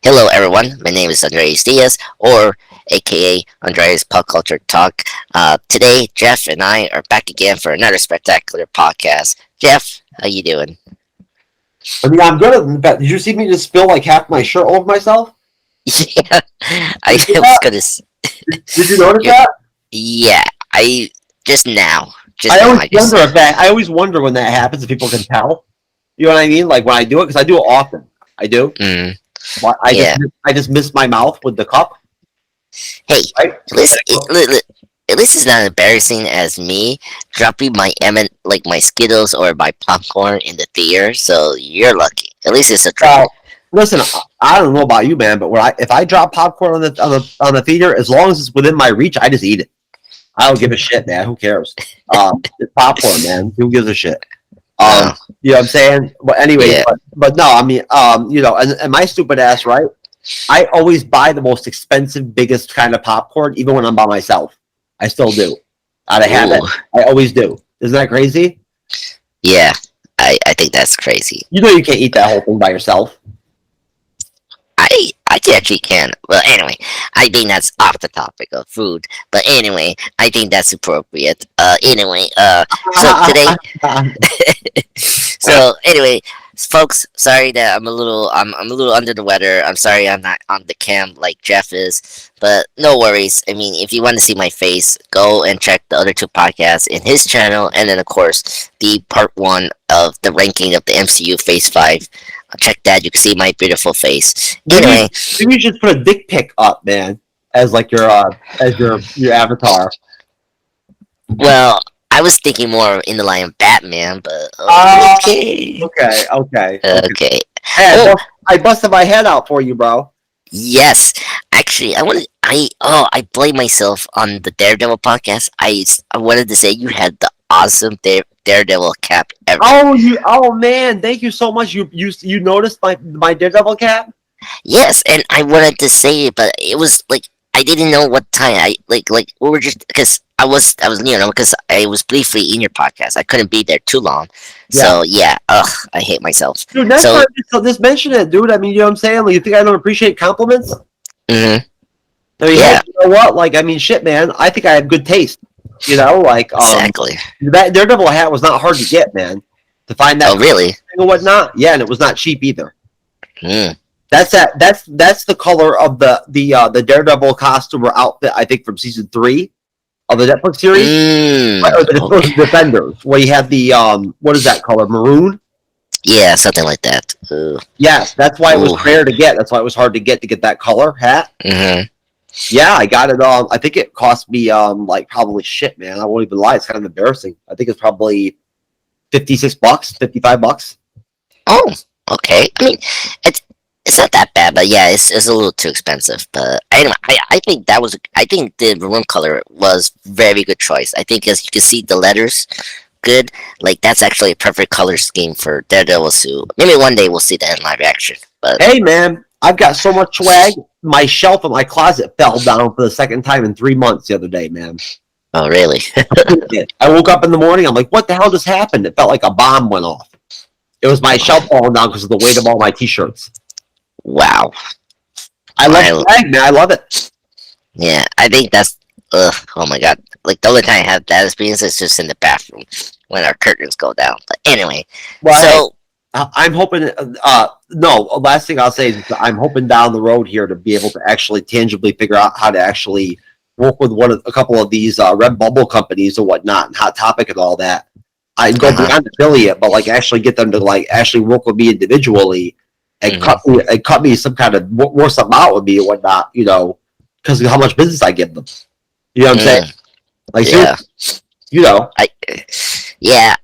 Hello, everyone. My name is Andres Diaz, or AKA Andres Pop Culture Talk. Today, Jeff and I are back again for another spectacular podcast. Jeff, how you doing? I mean, I'm good at. Did you see me just spill like half my shirt over myself? Yeah, I Did you see was that? gonna. Did you notice You that? yeah, I just now, just I now. always I wonder just. if that. I always wonder when that happens if people can tell. You know what I mean? Like when I do it, because I do it often. I do. Mm, But yeah. I just miss my mouth with the cup. Hey, Right? at least at least it's not embarrassing as me dropping my like my Skittles or my popcorn in the theater. So you're lucky. At least it's a drink. Well, listen, I don't know about you, man, but if I drop popcorn on the theater, as long as it's within my reach, I just eat it. I don't give a shit, man. Who cares? It's popcorn, man. Who gives a shit? Um, Oh, you know what I'm saying? But anyways, yeah. but no, I mean, and my stupid ass, right? I always buy the most expensive, biggest kind of popcorn, even when I'm by myself. I still do. Out of habit, Ooh, I always do. Isn't that crazy? yeah. I think that's crazy. You know you can't eat that whole thing by yourself. I actually can. Well, anyway, I think that's off the topic of food. But anyway, I think that's appropriate. So today, folks, sorry that I'm a little under the weather. I'm sorry I'm not on the cam like Jeff is, but no worries. I mean, if you want to see my face, go and check the other two podcasts in his channel, and then of course the part one of the ranking of the MCU Phase 5. Check that. You can see my beautiful face. maybe Anyway, maybe you should put a dick pic up, man, as like your avatar. well, I was thinking more in the line of Batman, but Uh, okay, okay. okay. Hey, Oh, I busted my head out for you, bro. yes, actually, I blame myself on the Daredevil podcast. I wanted to say you had the awesome Daredevil cap ever. Oh man, thank you so much. You noticed my Daredevil cap? Yes, and I wanted to say it, but it was like I didn't know what time. I we were just because I was because I was briefly in your podcast. I couldn't be there too long, Yeah. so yeah. Ugh, I hate myself. Dude, next So, time just mention it, dude. I mean, you know what I'm saying? Like, you think I don't appreciate compliments? mhm, I mean, hey, yeah, you know what? Like, I mean, shit, man. I think I have good taste. You know, like exactly. that Daredevil hat was not hard to get, man. To find that Oh, color really? and whatnot. Yeah, and it was not cheap either. Mm. That's the color of the Daredevil costume or outfit, I think, from season 3 of the Netflix series. Or the Okay. Defenders, where you have the what is that color? Maroon? Yeah, something like that. Ooh. Yes, that's why it was Ooh. rare to get. That's why it was hard to get that color hat. Mhm. Yeah, I got it. I think it cost me like probably shit, man. I won't even lie. It's kind of embarrassing. I think it's probably $56, $55. Oh, okay. I mean, it's it's not that bad, but yeah, it's a little too expensive. But anyway, I think I think the maroon color was very good choice. I think as you can see the letters good, like that's actually a perfect color scheme for Daredevil suit. Maybe one day we'll see that in live action. But Hey, man, I've got so much swag. My shelf in my closet fell down for the second time in 3 months the other day, man. oh, really? I woke up in the morning. I'm like, what the hell just happened? It felt like a bomb went off. It was my shelf falling down because of the weight of all my t-shirts. Wow. I love I swag, man. I love it. Yeah, I think that's ugh. Oh my god! Like the only time I have that experience is just in the bathroom when our curtains go down. But anyway, Well, hey, so I'm hoping. No, last thing I'll say is I'm hoping down the road here to be able to actually tangibly figure out how to actually work with a couple of these Red Bubble companies and whatnot, and Hot Topic and all that. I go uh-huh. beyond affiliate, but like actually get them to like actually work with me individually and Hmm. cut me some kind of work something out with me and whatnot. You know, because of how much business I give them. You know what I'm saying? Mm, Like yeah, seriously, you know. I yeah.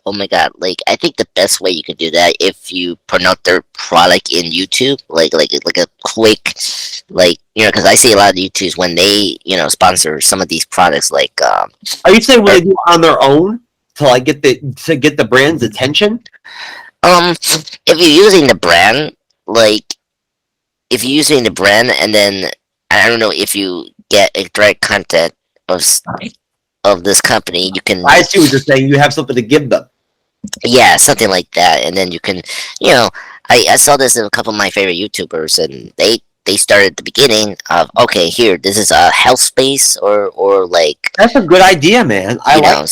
Oh my god! Like I think the best way you can do that if you promote their product in YouTube, like a quick, like because I see a lot of YouTubes when they sponsor some of these products Are you saying when or they do it on their own to like get the brand's attention? if you're using the brand like if you're using the brand and then I don't know if you get a direct content of of this company, you can. I see what you're saying. You have something to give them. Yeah, something like that, and then you can, you know, I saw this in a couple of my favorite YouTubers, and they started at the beginning of, okay, here, this is a health space, or like, That's a good idea, man. I you like. know,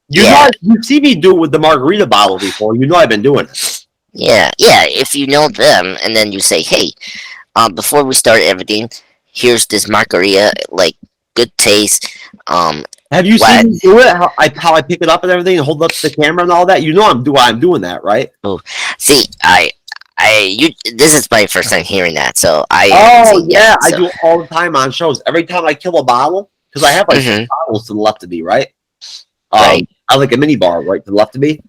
You know, yeah, you see me do it with the margarita bottle before. You know, I've been doing it. yeah. If you know them, and then you say, hey, before we start everything, here's this margarita, like, good taste. Have you seen What? me do it? How I pick it up and everything, and hold up to the camera and all that. You know, I'm doing that, right? Oh, see, you. This is my first time hearing that, so I haven't Oh seen yet. yeah, I So, do it all the time on shows. Every time I kill a bottle, because I have like two hmm, bottles to the left of me, right? right. I like a mini bar right to the left of me.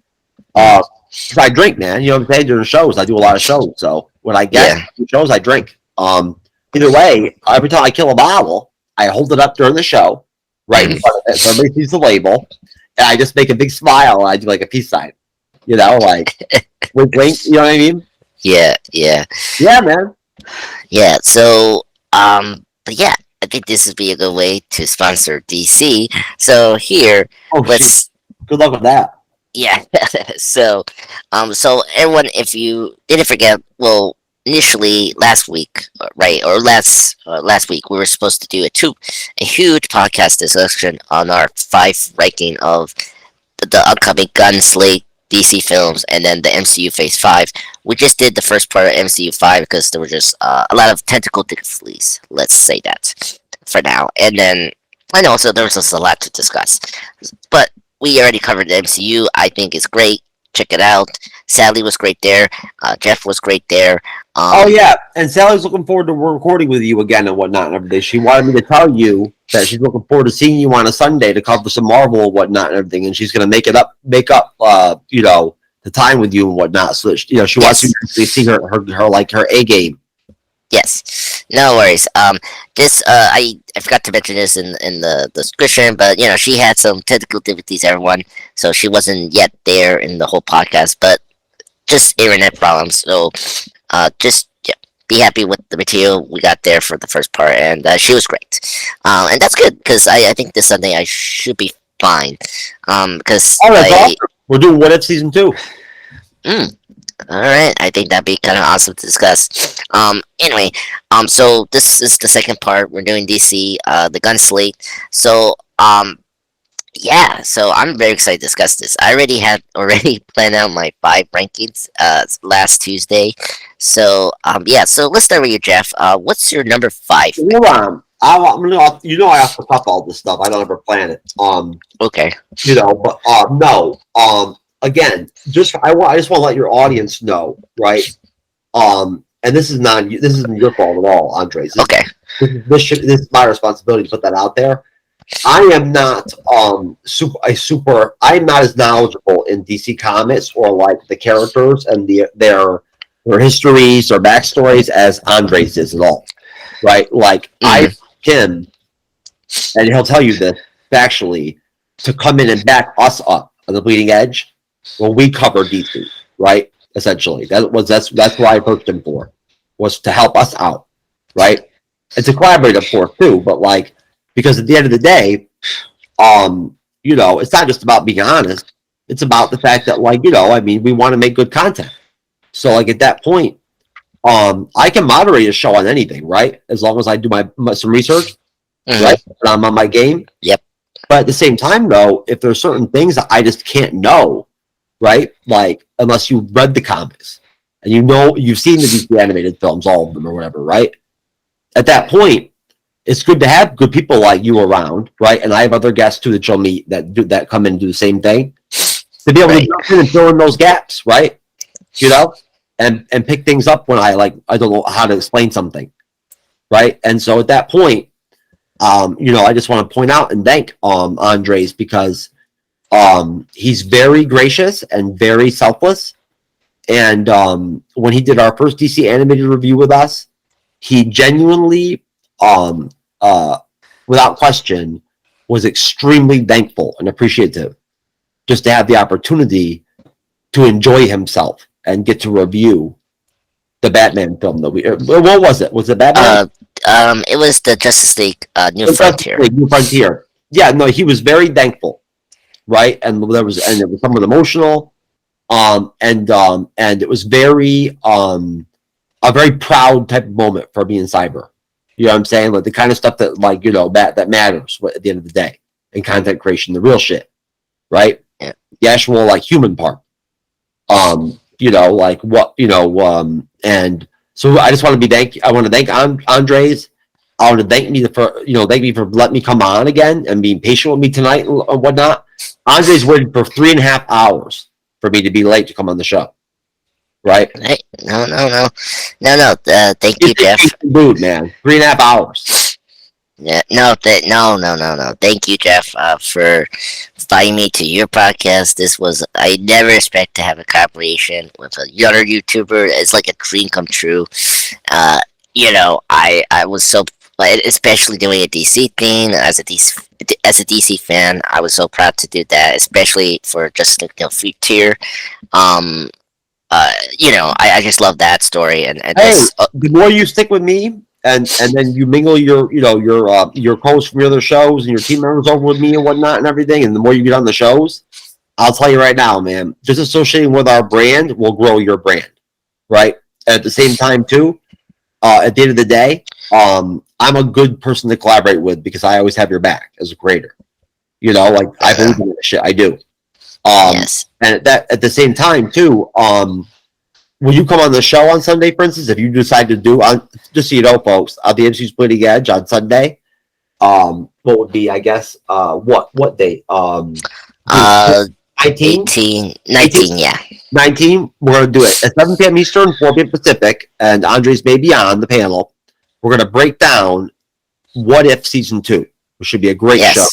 Mm, 'Cause I drink, man. You know what I'm saying? During shows, I do a lot of shows. So when I guest yeah. shows, I drink. Either way, every time I kill a bottle, I hold it up during the show, right in Mm, front of it, so everybody sees the label, and I just make a big smile. And I do like a peace sign, you know, like wink, wink. You know what I mean? yeah, yeah, Yeah, man. yeah. So, but yeah, I think this would be a good way to sponsor DC. So here, Oh shit. let's Good luck with that. yeah. So, so everyone, if you didn't forget, well, initially last week, right, or last week, we were supposed to do a huge podcast discussion on our five ranking of the upcoming Gunn Slate DC films, and then the MCU Phase 5. We just did the first part of MCU 5 because there were just a lot of technical difficulties. Let's say that for now, and then I know so there was just a lot to discuss, but we already covered the MCU. I think it's great. Check it out. Sally was great there. Jeff was great there. Oh Um, yeah, and Sally's looking forward to recording with you again and whatnot and everything. She wanted me to tell you that she's looking forward to seeing you on a Sunday to cover some Marvel and whatnot and everything, and she's gonna make up, the time with you and whatnot. So that she wants you yes, to see her like her A game. yes, no worries. This I forgot to mention this in the description, but she had some technical difficulties, everyone, so she wasn't yet there in the whole podcast, but just internet problems. So, just yeah, be happy with the material we got there for the first part, and she was great. And that's good because I think this Sunday I should be fine. Because Oh, that's I awesome. We're doing What If season 2. mm, all right, I think that'd be kind of awesome to discuss. Anyway, so this is the second part. We're doing DC, the Gun Slate. So, yeah, so I'm very excited to discuss this. I already planned out my five rankings last Tuesday. So yeah, so let's start with you, Jeff. What's your number five Hold pick? on. I'm gonna, I have to cup all this stuff. I don't ever plan it. Okay. But no. Again, I just want to let your audience know, right? And this isn't your fault at all, Andres. Okay. This is my responsibility to put that out there. I am not I'm not as knowledgeable in DC Comics or like the characters and their histories or backstories as Andres is at all. Right? Like I Hmm. him, and he'll tell you this factually, to come in and back us up on the Bleeding Edge when we cover DC, right? Essentially, that's what I approached him for, was to help us out, right? And to collaborate, of course, too. But like, because at the end of the day, it's not just about being honest. It's about the fact that, like, I mean, we want to make good content. So, like, at that point, I can moderate a show on anything, right? As long as I do some research, Hmm. right? And I'm on my game. Yep. But at the same time, though, if there's certain things that I just can't know, right? Like, unless you've read the comics and you've seen the DC animated films, all of them or whatever, right? At that point, it's good to have good people like you around, right? And I have other guests too that you'll meet that come in and do the same thing, to be able to Right. jump in and fill in those gaps, right? You know, and pick things up when I don't know how to explain something, right? And so at that point, I just want to point out and thank Andres, because he's very gracious and very selfless. And when he did our first DC animated review with us, he genuinely, um, uh, without question, was extremely thankful and appreciative just to have the opportunity to enjoy himself and get to review the Batman film that what was it? Was it Batman? Uh, it was the Justice League, New Justice Frontier. League New Frontier. Yeah, no, he was very thankful, right? And it was somewhat emotional. And it was a very proud type of moment for me in cyber. You know what I'm saying? Like the kind of stuff that that matters at the end of the day in content creation, the real shit, right? Yeah. The actual like human part. Like what and so I just want to thank Andres. I want to thank me for letting me come on again and being patient with me tonight and whatnot. Andres waited for 3.5 hours for me to be late to come on the show. Right? Hey, no. Thank you, Jeff. Dude, man, 3.5 hours. Yeah, no. Thank you, Jeff, for inviting me to your podcast. I never expect to have a collaboration with a younger YouTuber. It's like a dream come true. I was so, especially doing a DC thing as a DC fan. I was so proud to do that, especially for just free tier. I just love that story, and the more you stick with me, and then you mingle your co-hosts from your other shows and your team members over with me and whatnot and everything, and the more you get on the shows, I'll tell you right now, man, just associating with our brand will grow your brand, right? At the same time, too, at the end of the day, I'm a good person to collaborate with because I always have your back as a creator. I believe in this shit. I do. yes. And at the same time, too, when you come on the show on Sunday, for instance, if you decide to do, just so you know, folks, the MCU Bleeding Edge on Sunday, what would be, I guess, what day? 19, yeah. 19, we're going to do it at 7 p.m. Eastern, 4 p.m. Pacific, and Andres may be on the panel. We're going to break down What If Season 2, which should be a great show.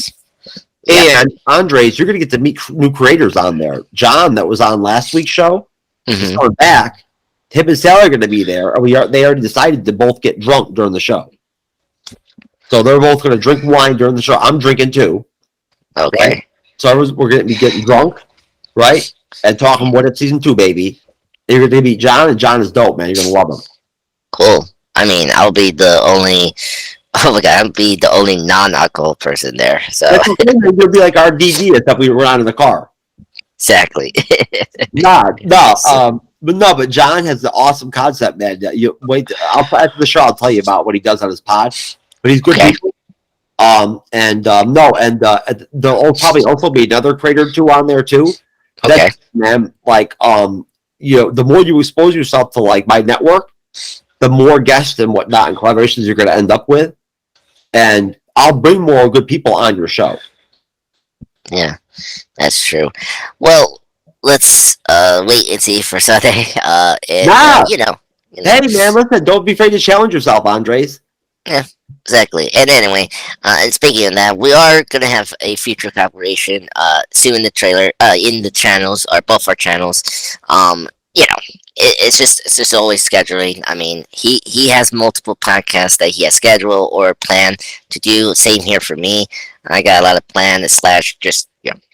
And Andres, you're going to get to meet new creators on there. John, that was on last week's show, is coming back. Him and Sally are going to be there. They already decided to both get drunk during the show. So they're both going to drink wine during the show. I'm drinking too. Okay. Right? So we're going to be getting drunk, right? And talking What If Season 2, baby. And you're going to meet John, and John is dope, man. You're going to love him. Cool. I mean, I'll be the only... Oh my god, I'll be the only non-alcohol person there. So you'll be like our DD except we run out in the car. Exactly. But John has the awesome concept, man. You wait. After the show, I'll tell you about what he does on his pod. But he's good people. There'll probably also be another creator or two on there too. Okay. Man, the more you expose yourself to like my network, the more guests and whatnot and collaborations you're going to end up with. And I'll bring more good people on your show. Yeah, that's true. Well, let's wait and see for Sunday. Hey, man, listen, don't be afraid to challenge yourself, Andres. Yeah, exactly. And anyway, and speaking of that, we are gonna have a future collaboration soon in the trailer, in the channels, or both our channels. It's just always scheduling. I mean, he has multiple podcasts that he has scheduled or planned to do. Same here for me. I got a lot of plans / just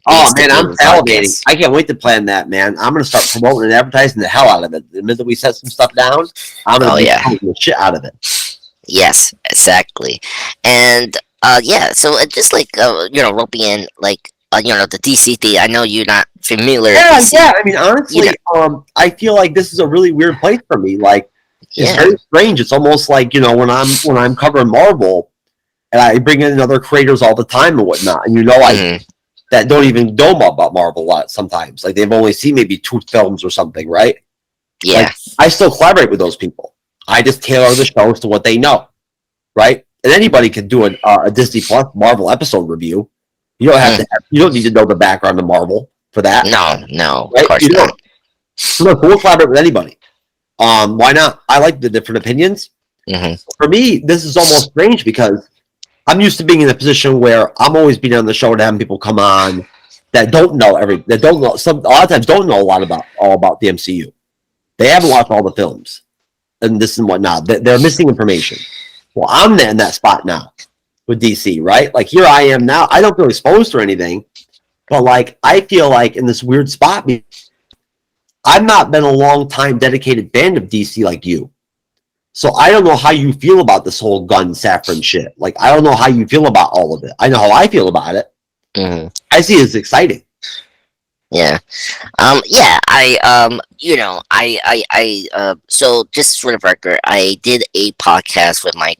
Oh man, I'm salivating. I can't wait to plan that, man. I'm gonna start promoting and advertising the hell out of it. The minute we set some stuff down, I'm gonna be promoting the shit out of it. Yes, exactly. And so just like roping in like the DC thing. I know you're not familiar. Yeah. I mean, honestly, I feel like this is a really weird place for me. Like, it's very strange. It's almost like when I'm covering Marvel, and I bring in other creators all the time and whatnot, and that don't even know about Marvel a lot sometimes. Like they've only seen maybe 2 films or something, right? Yeah. Like, I still collaborate with those people. I just tailor the shows to what they know, right? And anybody can do a Disney Plus Marvel episode review. You don't have to. You don't need to know the background of Marvel for that. No, right? Of course not. So look, we'll collaborate with anybody. Why not? I like the different opinions. Mm-hmm. For me, this is almost strange because I'm used to being in a position where I'm always being on the show and having people come on that don't know a lot of times don't know all about the MCU. They haven't watched all the films and this and whatnot. They're missing information. Well, I'm in that spot now with DC, right? Like here I am now. I don't feel exposed or anything, but like I feel like in this weird spot. I've not been a long time dedicated fan of DC like you. So I don't know how you feel about this whole Gunn Saffron shit. Like, I don't know how you feel about all of it. I know how I feel about it. Mm-hmm. I see it as exciting. Yeah. Yeah, so just for the record, I did a podcast with my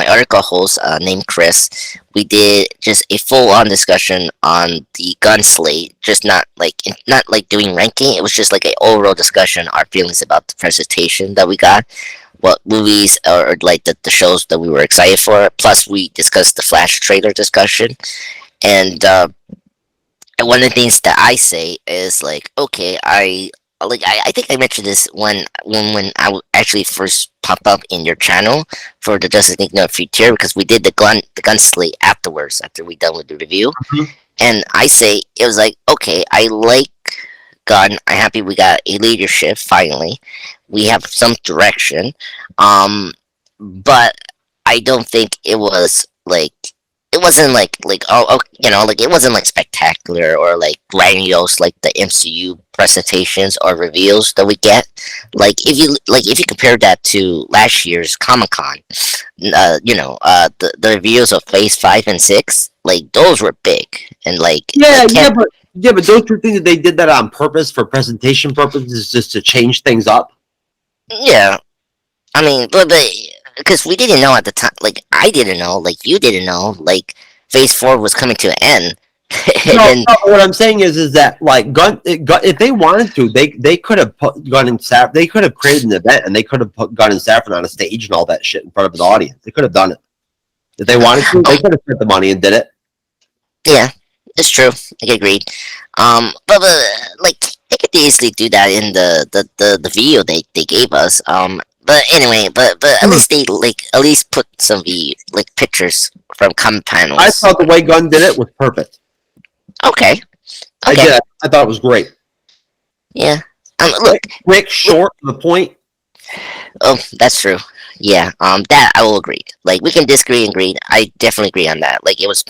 other co-host, named Chris. We did just a full-on discussion on the Gun Slate, just not like doing ranking. It was just like a overall discussion, our feelings about the presentation that we got, what movies or like the shows that we were excited for. Plus, we discussed the Flash trailer discussion, and and one of the things that I say is like, okay, I think I mentioned this when actually first popped up in your channel for the Justice League No Future, because we did the gun slate afterwards after we done with the review, Mhm. and I say it was like, okay, I like Gun. I'm happy we got a leadership finally. We have some direction, but I don't think it was like it wasn't like oh like it wasn't like spectacular or like grandiose like the MCU presentations or reveals that we get. If you compare that to last year's Comic Con, the reveals of Phase 5 and 6, like those were big and Yeah, like yeah, can't but yeah, but don't you think that they did that on purpose for presentation purposes, just to change things up? yeah. I mean, but because we didn't know at the time, like I didn't know, like you didn't know, like Phase 4 was coming to an end, and No, then no, what I'm saying is that like Gun, if they wanted to, they could have put Gun and Saff, they could have created an event and they could have put Gun and Saffron on a stage and all that shit in front of an audience. They could have done it if they wanted to. They oh could have spent the money and did it. yeah, it's true. I agreed. But like they could easily do that in the video they gave us. But anyway, but at Hmm. least they at least put some like pictures from comic I panels. thought the way Gun did it was perfect. Okay, I okay, did. I thought it was great. yeah. Quick, Look, quick, short, to the point. oh, that's true. Yeah, that I will agree. Like we can disagree and agree. I definitely agree on that. Like it was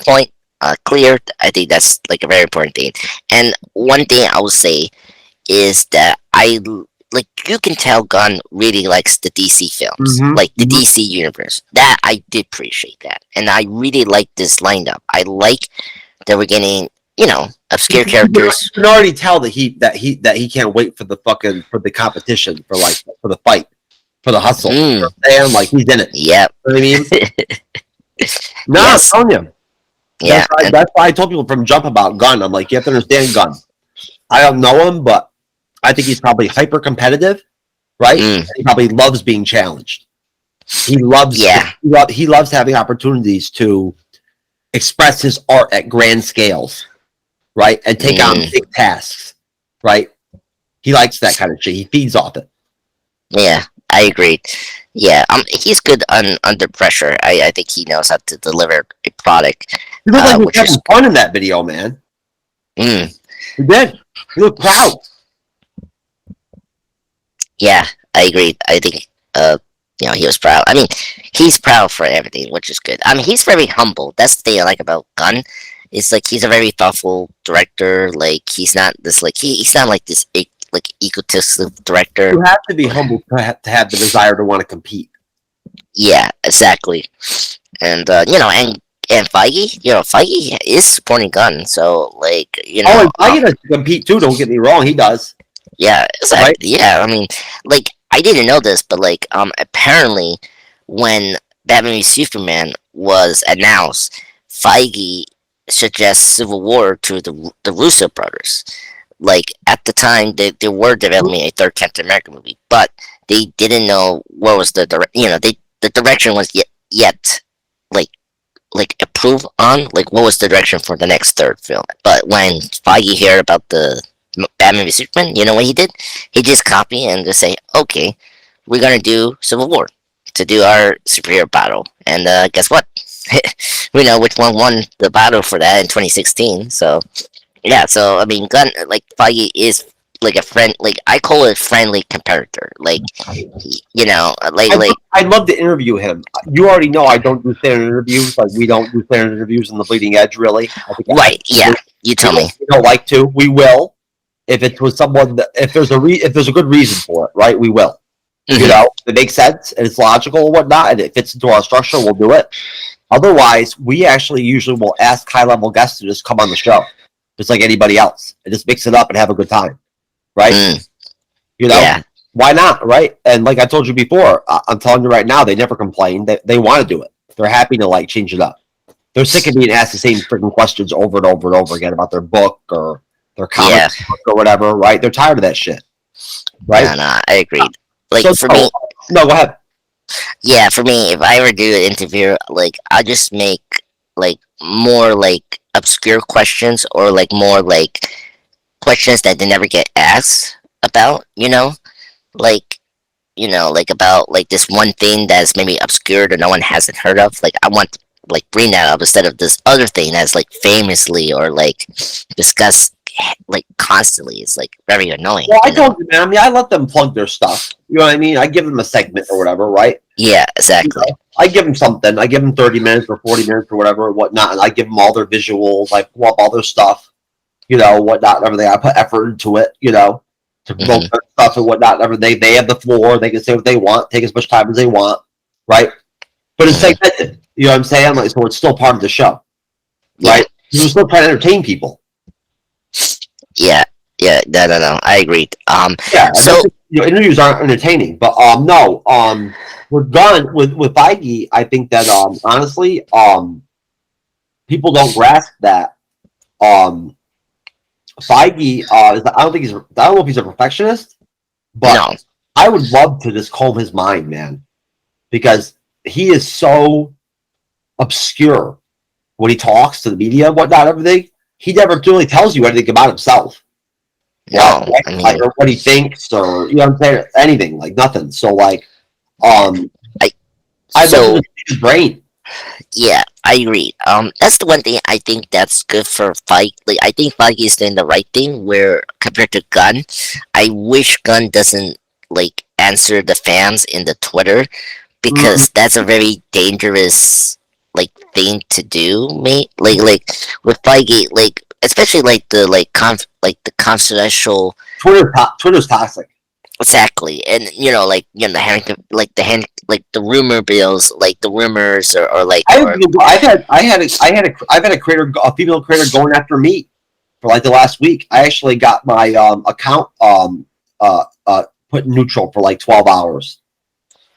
clear. I think that's like a very important thing. And one thing I will say is that like you can tell Gunn really likes the DC films, Mm-hmm. like the Mm-hmm. DC universe. That I did appreciate that, and I really like this lineup. I like that we're getting obscure You characters. can already tell that he can't wait for the fucking for the competition for the fight for the hustle. You know Mm, what I'm saying? Like he's in it. yep. You know what I mean? No, I'm Yes. telling you. Yeah. And That's why I told people from jump about Gunn. I'm like, you have to understand Gunn. I don't know him, but I think he's probably hyper competitive, right? mm, He probably loves being challenged. He loves yeah. he loves having opportunities to express his art at grand scales, right? And take on Mm, big tasks, right? He likes that kind of shit. He feeds off it. yeah. I agree. Yeah. He's good under pressure. I think he knows how to deliver a product, He looked like he was which having is fun in that video, man. mm, He did. He looked proud. yeah. I agree. I think he was proud. I mean, he's proud for everything, which is good. I mean, he's very humble. That's the thing I like about Gunn. It's like he's a very thoughtful director. Like he's not this like he's not like this like egotistical director. You have to be humble to have the desire to want to compete. Yeah, exactly. And and Feige is supporting Gunn. So like Oh, and I get to compete too. Don't get me wrong. He does, yeah, right? exactly. Yeah, I mean, like I didn't know this, but like apparently when Batman v Superman was announced, Feige suggests Civil War to the Russo brothers. Like at the time, they were developing a third Captain America movie, but they didn't know what was the direction was yet like approved on like what was the direction for the next third film. But when Feige heard about the Batman v Superman, you know what he did? He just copied and just say, okay, we're gonna do Civil War to do our superhero battle, and guess what? We know which one won the battle for that in 2016. So yeah, so I mean, Gunn like Feige is like a friend. Like I call it friendly comparator. Like I'd love to interview him. You already know I don't do standard interviews. Like we don't do standard interviews in the Bleeding Edge, really. I think right. Yeah, you tell me. we don't like to. We will if it was someone that, if there's a good reason for it, right? We will. You Mhm. know, if it makes sense and it's logical and whatnot, and it fits into our structure, we'll do it. Otherwise, we actually usually will ask high level guests to just come on the show. just like anybody else, and just mix it up and have a good time, right? Mm, You know, yeah. why not, right? And like I told you before, I'm telling you right now, they never complain. They want to do it. They're happy to like change it up. They're sick of being asked the same freaking questions over and over and over again about their book or their comic Yeah. book or whatever, right? They're tired of that shit, right? No, no, I agreed. Like So for no, me, no, go ahead. yeah, for me, if I ever do an interview, like I'll just make like more like obscure questions or like more like questions that they never get asked about, like like about like this one thing that's maybe obscure or no one hasn't heard of. Like I want to like bring that up instead of this other thing that's like famously or like discussed like constantly. It's like very annoying. Well, I told you, man. I mean, I let them plug their stuff. You know what I mean? I give them a segment or whatever, right? Yeah, exactly. I give them something. I give them 30 minutes or 40 minutes or whatever, or whatnot, and I give them all their visuals. I pull up all their stuff, whatnot, and everything. I put effort into it, to promote their stuff and whatnot, and everything. They have the floor. They can say what they want, take as much time as they want, right? But it's segmented. You know what I'm saying? Like, so it's still part of the show, right? We're still trying to entertain people. Yeah, no. I agreed. Yeah. So Interviews aren't entertaining, but no. With Gunn, with Feige, I think that honestly, people don't grasp that. Feige, I don't know if he's a perfectionist, but no, I would love to just calm his mind, man, because he is so obscure when he talks to the media and whatnot, everything. He never really tells you anything about himself. no. Or what he thinks, or what I'm saying, anything, like nothing. So like, I love to see his brain. Yeah, I agree. That's the one thing I think that's good for Feige. Like, I think Feige is doing the right thing. Where compared to Gunn, I wish Gunn doesn't like answer the fans in the Twitter because that's a very dangerous like thing to do. Mate, like with Feige, like especially like the the confidential. Twitter's toxic. Exactly, and the rumor bills, like the rumors, or like. I've had a creator, a female creator, going after me for like the last week. I actually got my account put in neutral for like 12 hours.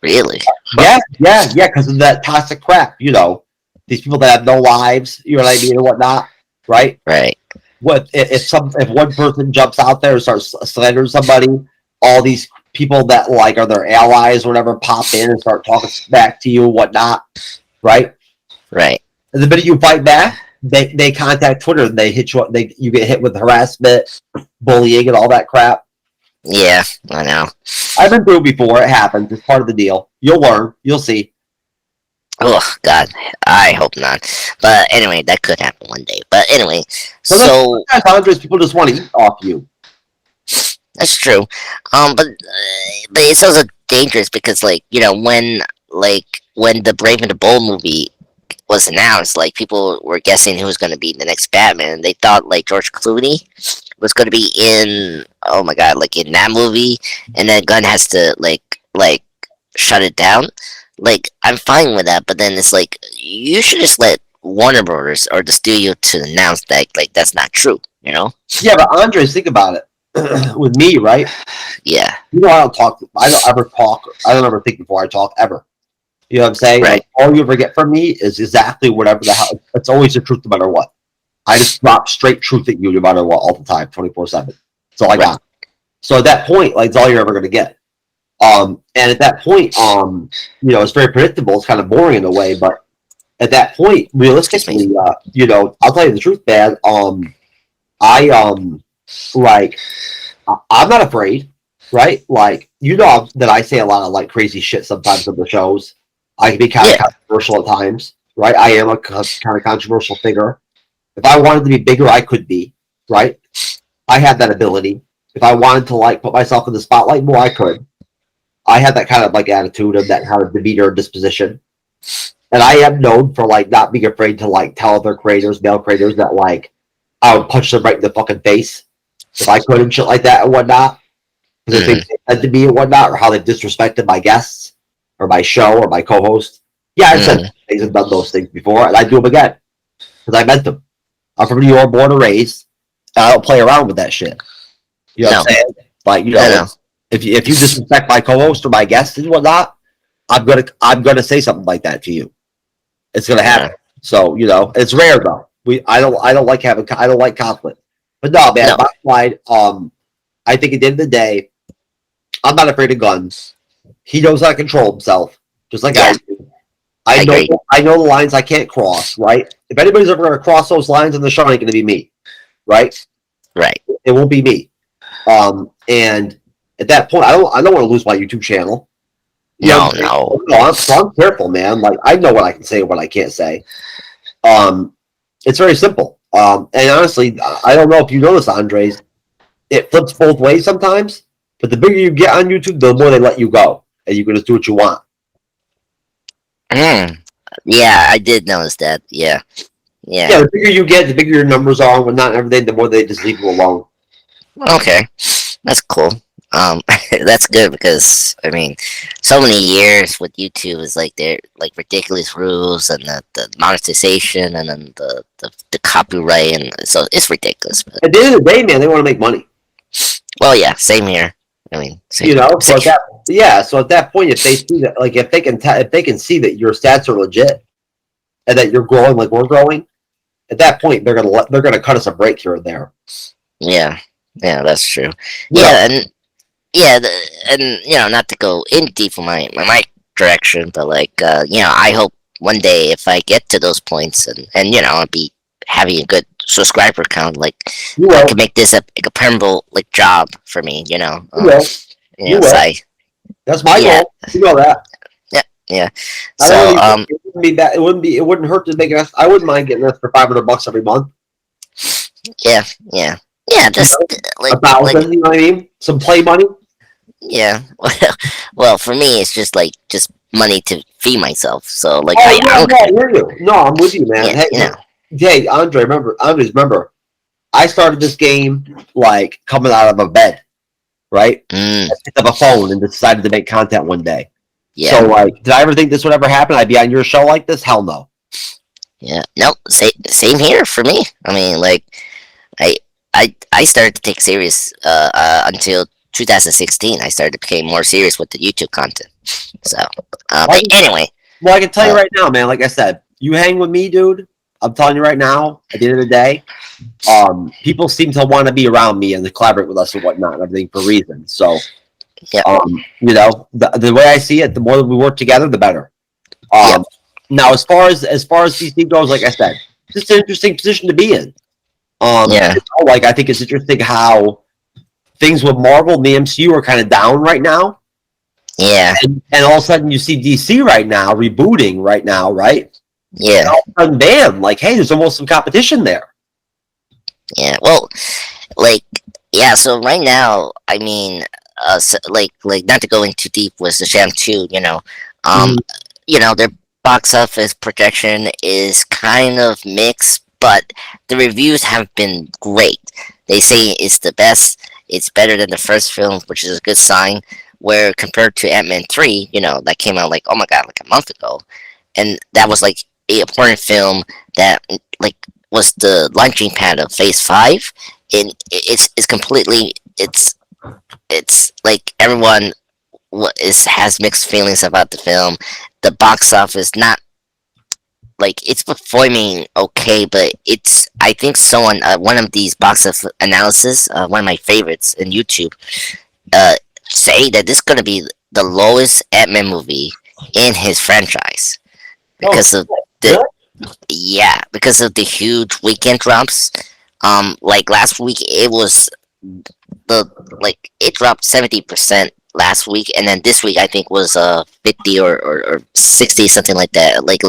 Really? Yeah, because of that toxic crap. These people that have no lives. You know what I mean, and whatnot, right? Right. If one person jumps out there and starts slandering somebody, all these people that like are their allies or whatever pop in and start talking back to you and whatnot, right? Right. And the minute you fight back, they contact Twitter and they hit you up. You get hit with harassment, bullying, and all that crap. Yeah, I know. I've been through it before. It happens. It's part of the deal. You'll learn. You'll see. Oh God, I hope not. But anyway, that could happen one day. But anyway, so sometimes people just want to eat off you. That's true. But it's also dangerous because when the Brave and the Bold movie was announced, like people were guessing who was going to be the next Batman, and they thought like George Clooney was going to be in. Oh my God, like in that movie, and then Gunn has to like shut it down. Like I'm fine with that, but then it's like you should just let Warner Brothers or the studio to announce that like that's not true. Yeah, but Andres, think about it. With me, right? Yeah. I don't talk. I don't ever talk. I don't ever think before I talk ever. You know what I'm saying? Right. Like, all you ever get from me is exactly whatever the hell. It's always the truth no matter what. I just drop straight truth at you no matter what all the time, 24/7. That's all I got. So at that point, like, it's all you're ever going to get. And at that point, it's very predictable. It's kind of boring in a way, but at that point, realistically, I'll tell you the truth, man. I'm not afraid, right? Like, that I say a lot of like crazy shit sometimes on the shows. I can be kind of controversial at times, right? I am a kind of controversial figure. If I wanted to be bigger, I could be, right? I have that ability. If I wanted to like put myself in the spotlight more, I could. I have that kind of like attitude of that kind of demeanor disposition. And I am known for like not being afraid to like tell other creators, male creators, that like I would punch them right in the fucking face if I could and shit like that and whatnot. Because if they said to me and whatnot, or how they disrespected my guests or my show or my co-host. Yeah, I've said things and done those things before, and I do them again because I meant them. I'm from New York, born and raised. I don't play around with that shit. You know what No, I'm saying? Like, no, no. if you disrespect my co-host or my guest and whatnot, I'm gonna say something like that to you. It's gonna Yeah. happen. So it's rare though. I don't like conflict. But no, man, No. bottom line, I think at the end of the day, I'm not afraid of guns. He knows how to control himself, just like I Yeah, do. I agree. I know the lines I can't cross, right? If anybody's ever gonna cross those lines on the show, it ain't gonna be me, right? Right. It won't be me. And at that point, I don't want to lose my YouTube channel. You know No, what I'm saying? no. No, I'm careful, man. Like I know what I can say and what I can't say. Um, it's very simple. And honestly, I don't know if you notice, Andres, it flips both ways sometimes. But the bigger you get on YouTube, the more they let you go, and you can just do what you want. Mm. Yeah, I did notice that. Yeah, yeah. Yeah, the bigger you get, the bigger your numbers are, and whatnot, and everything. The more they just leave you alone. Okay, that's cool. That's good because I mean, so many years with YouTube is like they're like ridiculous rules and the monetization and then the copyright and so it's ridiculous. But At the end of the day, man, they want to make money. well, yeah, same here. I mean, same, You know, so same. so at that point, if they see that, like, if they can see that your stats are legit and that you're growing like we're growing, at that point, they're gonna cut us a break here and there. Yeah, yeah, that's true. You know, Yeah, and yeah, and not to go in deep for my direction, but like, I hope one day if I get to those points and I'll be having a good subscriber count, like you I will, can make this a permanent like job for me, you will, you so will. That's my yeah, goal. You know that. yeah, yeah. I don't So, really. It wouldn't be bad. It wouldn't hurt to make it. I wouldn't mind getting this for $500 every month. yeah, yeah, yeah, You just know, like, a thousand. You know what I mean? Some play money. yeah. Well, for me, it's just money to feed myself. So, like, Oh I no, don't no, I care. hear you. No, I'm with you, man. Yeah, Hey, hey, Remember, I started this game like coming out of a bed, right? mm, I picked up a phone and decided to make content one day. So, yeah. like, did I ever think this would ever happen? I'd be on your show like this? Hell no. Yeah, no, same here for me. I mean, like, I I started to take serious until 2016. I started to become more serious with the YouTube content. So, but anyway, Well, I can tell you uh, right now, man. Like I said, you hang with me, dude. I'm telling you right now. At the end of the day, people seem to want to be around me and to collaborate with us and whatnot and everything for reasons. So, yeah, the way I see it, the more that we work together, the better. yep, Now, as far as DC goes, like I said, it's an interesting position to be in. yeah, Like I think it's interesting how things with Marvel and the MCU are kind of down right now, yeah, and all of a sudden you see DC right now rebooting right now, right? And yeah, all of a sudden, bam! Like, hey, there's almost some competition there. yeah. Well, like, yeah. So right now, I mean, so, like not to go in too deep with the Sham 2, um, Mhm. their box office projection is kind of mixed, but the reviews have been great. They say it's the best. It's better than the first film, which is a good sign. Where compared to Ant-Man 3, that came out like, oh my god, like a month ago, and that was like a important film that like was the launching pad of Phase 5, and it's completely it's like everyone has mixed feelings about the film. The box office not like it's performing okay, but it's I think someone one of these box office analysis, one of my favorites in YouTube, uh, say that this is gonna be the lowest Ant-Man movie in his franchise Oh, because of the really? yeah because of the huge weekend drops. Like last week it was the like it dropped 70% last week, and then this week I think was 50 or 60 something like that. Like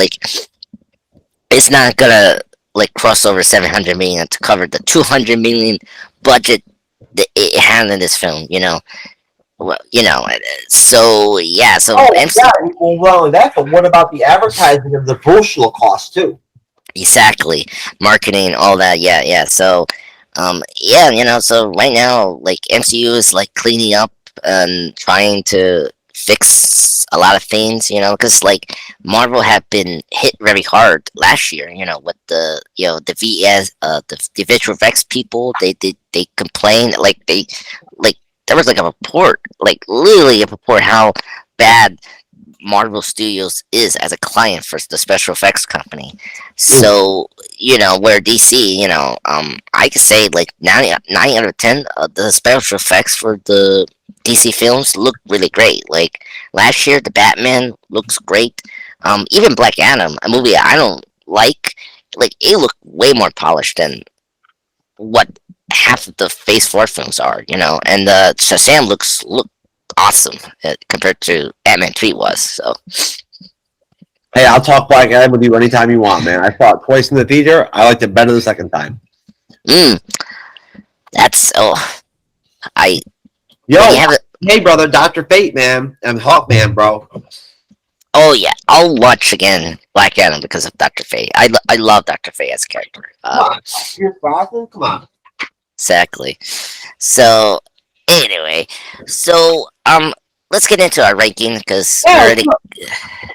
it's not gonna like cross over 700 million to cover the 200 million budget that it had in this film. Well, so yeah, so Oh, MC yeah. Well, not only that, but what about the advertising and the promotional costs too? exactly marketing all that. Yeah, yeah. So, yeah, so right now like MCU is like cleaning up and trying to fix a lot of things, because like Marvel have been hit very hard last year, with the VS the visual effects people. They complained, like there was like a report, like literally a report how bad Marvel Studios is as a client for the special effects company. So, where DC, I could say like 9 out of 10 of the special effects for the DC films look really great. Like last year, the Batman looks great. Even Black Adam, a movie I don't like it looked way more polished than what half of the Phase 4 films are, and Shazam look awesome compared to Ant-Man 3 was. So, Hey, I'll talk Black Adam with you anytime you want, man. I saw it twice in the theater. I liked it better the second time. mm, that's I Yo, when you have it. hey, brother, Dr. Fate, man. I'm Hawkman, bro. Oh yeah, I'll watch again Black Adam because of Doctor Fate. I love Doctor Fate as a character. Come on. You're Sparkle? Come on. Exactly. So anyway, so let's get into our ranking because we're Yeah, already.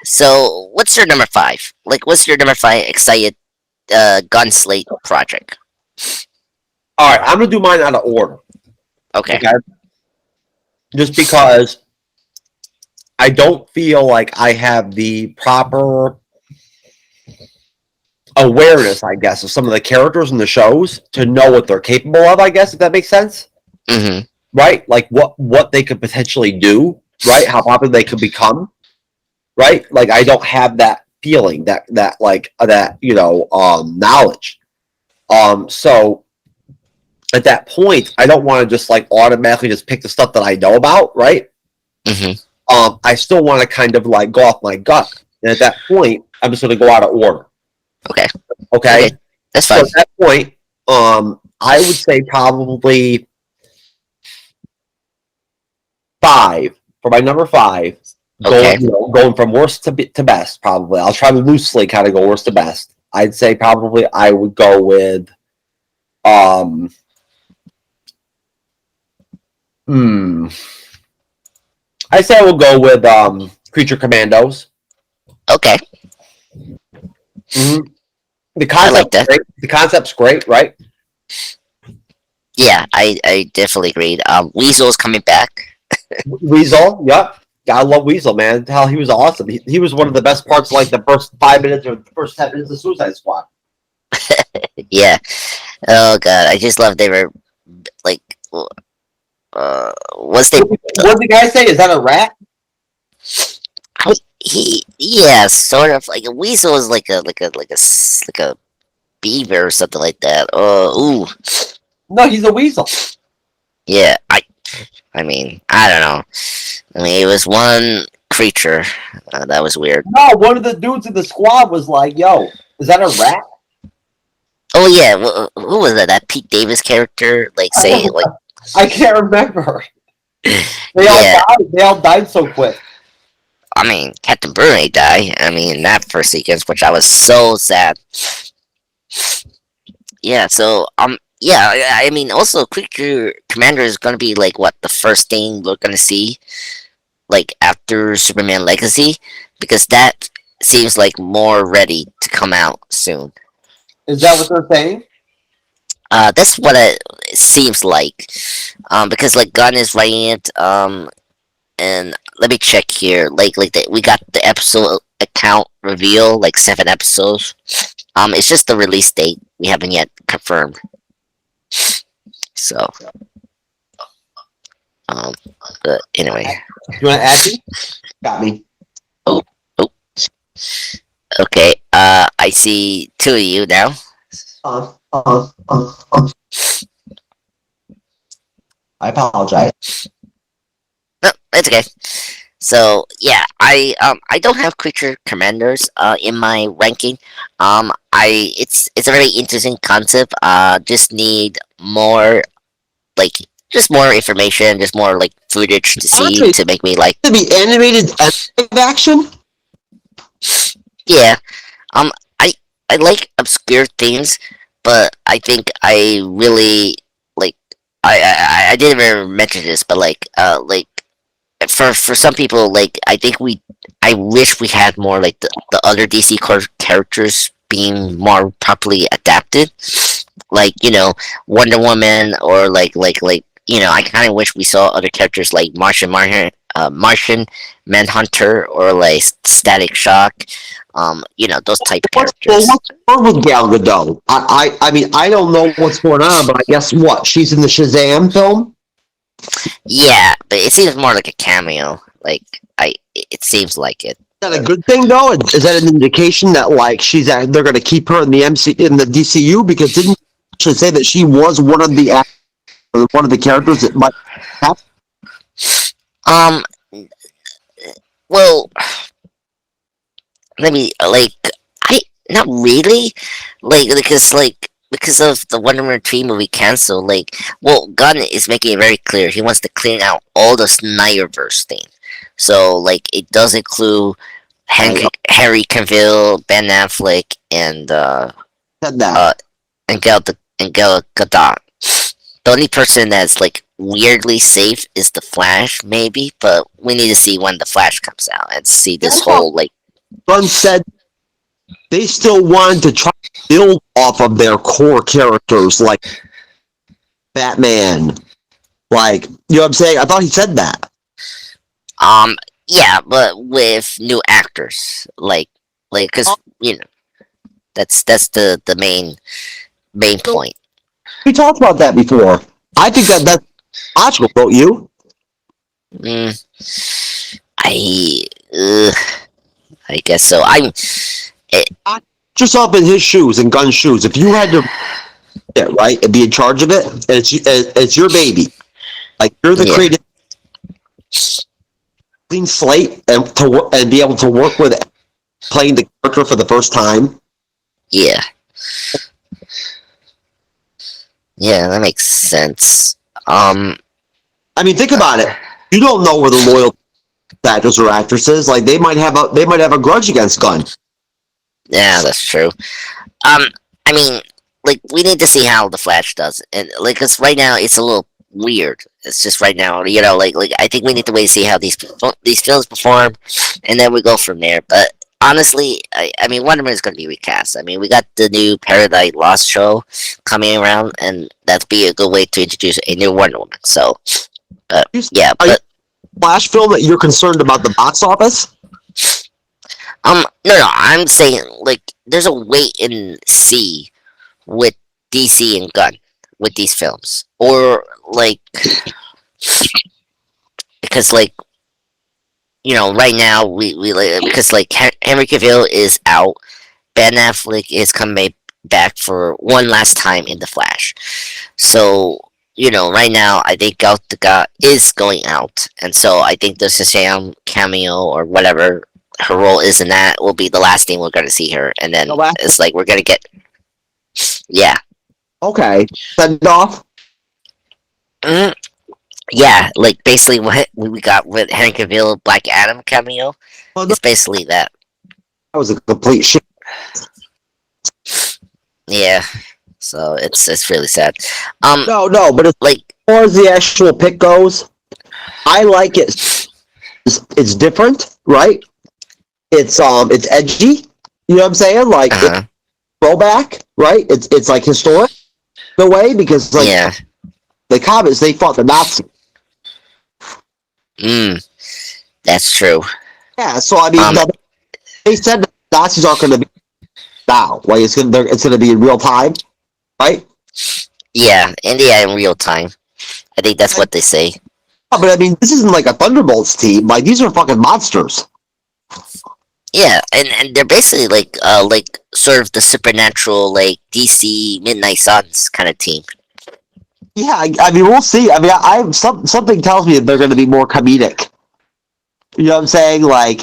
So what's your number 5? Like, what's your number 5 excited Gun Slate project? all right, I'm going to do mine out of order. Okay. Okay. Just because I don't feel like I have the proper awareness, I guess, of some of the characters in the shows to know what they're capable of, I guess, if that makes sense. Mm-hmm. Right? Like what they could potentially do, right? How popular they could become. Right? Like I don't have that feeling, that knowledge. So at that point, I don't want to just like automatically just pick the stuff that I know about, right? Mm-hmm. I still want to kind of like go off my gut. And at that point, I'm just going to go out of order. Okay. Okay. That's So fine. at that point, I would say probably 5 for my number 5. Okay. Going from worst to best, probably. I'll try to loosely kind of go worst to best. I'd say probably I would go with I say I will go with Creature Commandos. Okay. Mm-hmm. The I like concept's that. great. The concept's great, right? Yeah, I definitely agreed. Weasel's coming back. Weasel, yep. I love Weasel, man. Hell, he was awesome. He was one of the best parts, like the first 5 minutes or the first 10 minutes of Suicide Squad. Yeah. Oh god, I just love they were like, was they? What did the guy say? Is that a rat? Yeah, sort of like a weasel is like a beaver or something like that. Ooh, No, he's a weasel. yeah. I mean, I don't know. I mean, it was one creature that was weird. No, one of the dudes in the squad was like, "Yo, is that a rat?" Oh yeah, who was that? That Pete Davis character? Like, say like, I can't remember. yeah. They all died so quick. I mean, Captain Brune died. I mean, that first sequence, which I was so sad. Yeah. So yeah. I mean, also, Creature Commander is gonna be like what the first thing we're gonna see, like after Superman Legacy, because that seems like more ready to come out soon. Is that what they're saying? That's what it seems like. Because like Gunn is writing it. And let me check here. We got the episode account reveal, like 7 episodes. It's just the release date we haven't yet confirmed. So, but anyway. You want to add me? Got me. Oh, oh. Okay. I see 2 of you now. I apologize. No, it's okay. So yeah, I don't have creature commanders in my ranking. It's a very interesting concept. Just need more like just more information, just more like footage to see to make me like To be animated live action. yeah. Um, I I like obscure themes, but I think I really like I didn't even mention this, but like for some people, like I wish we had more like the other DC characters being more properly adapted, like Wonder Woman, or I kind of wish we saw other characters like Martian Manhunter, or like Static Shock, those type of Well, characters. what's wrong with Gal Gadot? I mean, I don't know what's going on, but I guess what? She's in the Shazam film? Yeah, but it seems more like a cameo. It seems like it. Is that a good thing, though? Is that an indication that, like, they're going to keep her in the DCU? Because didn't you actually say that she was one of the characters that might have? Um, well, maybe I not really, because of the Wonder Woman 3 movie canceled. Gunn is making it very clear he wants to clean out all the Snyderverse thing. So it does include Harry Cavill, Ben Affleck, Said that. Gal Gadot. The only person that's weirdly safe is the Flash, maybe, but we need to see when the Flash comes out and see this whole Gunn said they still wanted to try to build off of their core characters, like Batman. Like, you know what I'm saying? I thought he said that. Yeah, but with new actors, because that's the main point. We talked about that before. I think that's logical, don't you? Mm, I guess so. Put yourself in his shoes, in Gunn's shoes. If you had to, right, and be in charge of it, and it's your baby. Like, you're the creative, clean slate, and be able to work with playing the character for the first time. Yeah. Yeah, that makes sense. I mean, think about it. You don't know where the loyal actors or actresses, like, they might have a grudge against Gunn. Yeah, that's true. I mean, we need to see how the Flash does, and because right now it's a little weird. It's just right now, I think we need to wait to see how these films perform, and then we go from there. But honestly, I mean, Wonder Woman is going to be recast. I mean, we got the new Paradise Lost show coming around, and that'd be a good way to introduce a new Wonder Woman. So, yeah, but Flash film that you're concerned about the box office? no, I'm saying there's a wait and see with DC and Gunn with these films, or because right now we because Henry Cavill is out, Ben Affleck is coming back for one last time in the Flash, so right now I think Gal Gadot is going out, and so I think the Shazam cameo or whatever her role is in that will be the last thing we're going to see her, and then it's we're going to get Okay, send off. Yeah, basically what we got with Henry Cavill Black Adam cameo. It's basically that. That was a complete shit. Yeah, so it's really sad. No, but as far as the actual pick goes, I like it. It's different, right? It's edgy. You know what I'm saying? It's throwback, right? It's like historic in a way, because the comics, they fought the Nazis. That's true. Yeah, so I mean, they said the Nazis aren't going to be now. Like, it's going to be in real time, right? Yeah, in real time. I think that's what they say. Yeah, but I mean, this isn't like a Thunderbolts team. Like, these are fucking monsters. Yeah, and they're basically sort of the supernatural DC Midnight Suns kind of team. Yeah, I mean, we'll see. I mean, something tells me that they're going to be more comedic. You know what I'm saying? I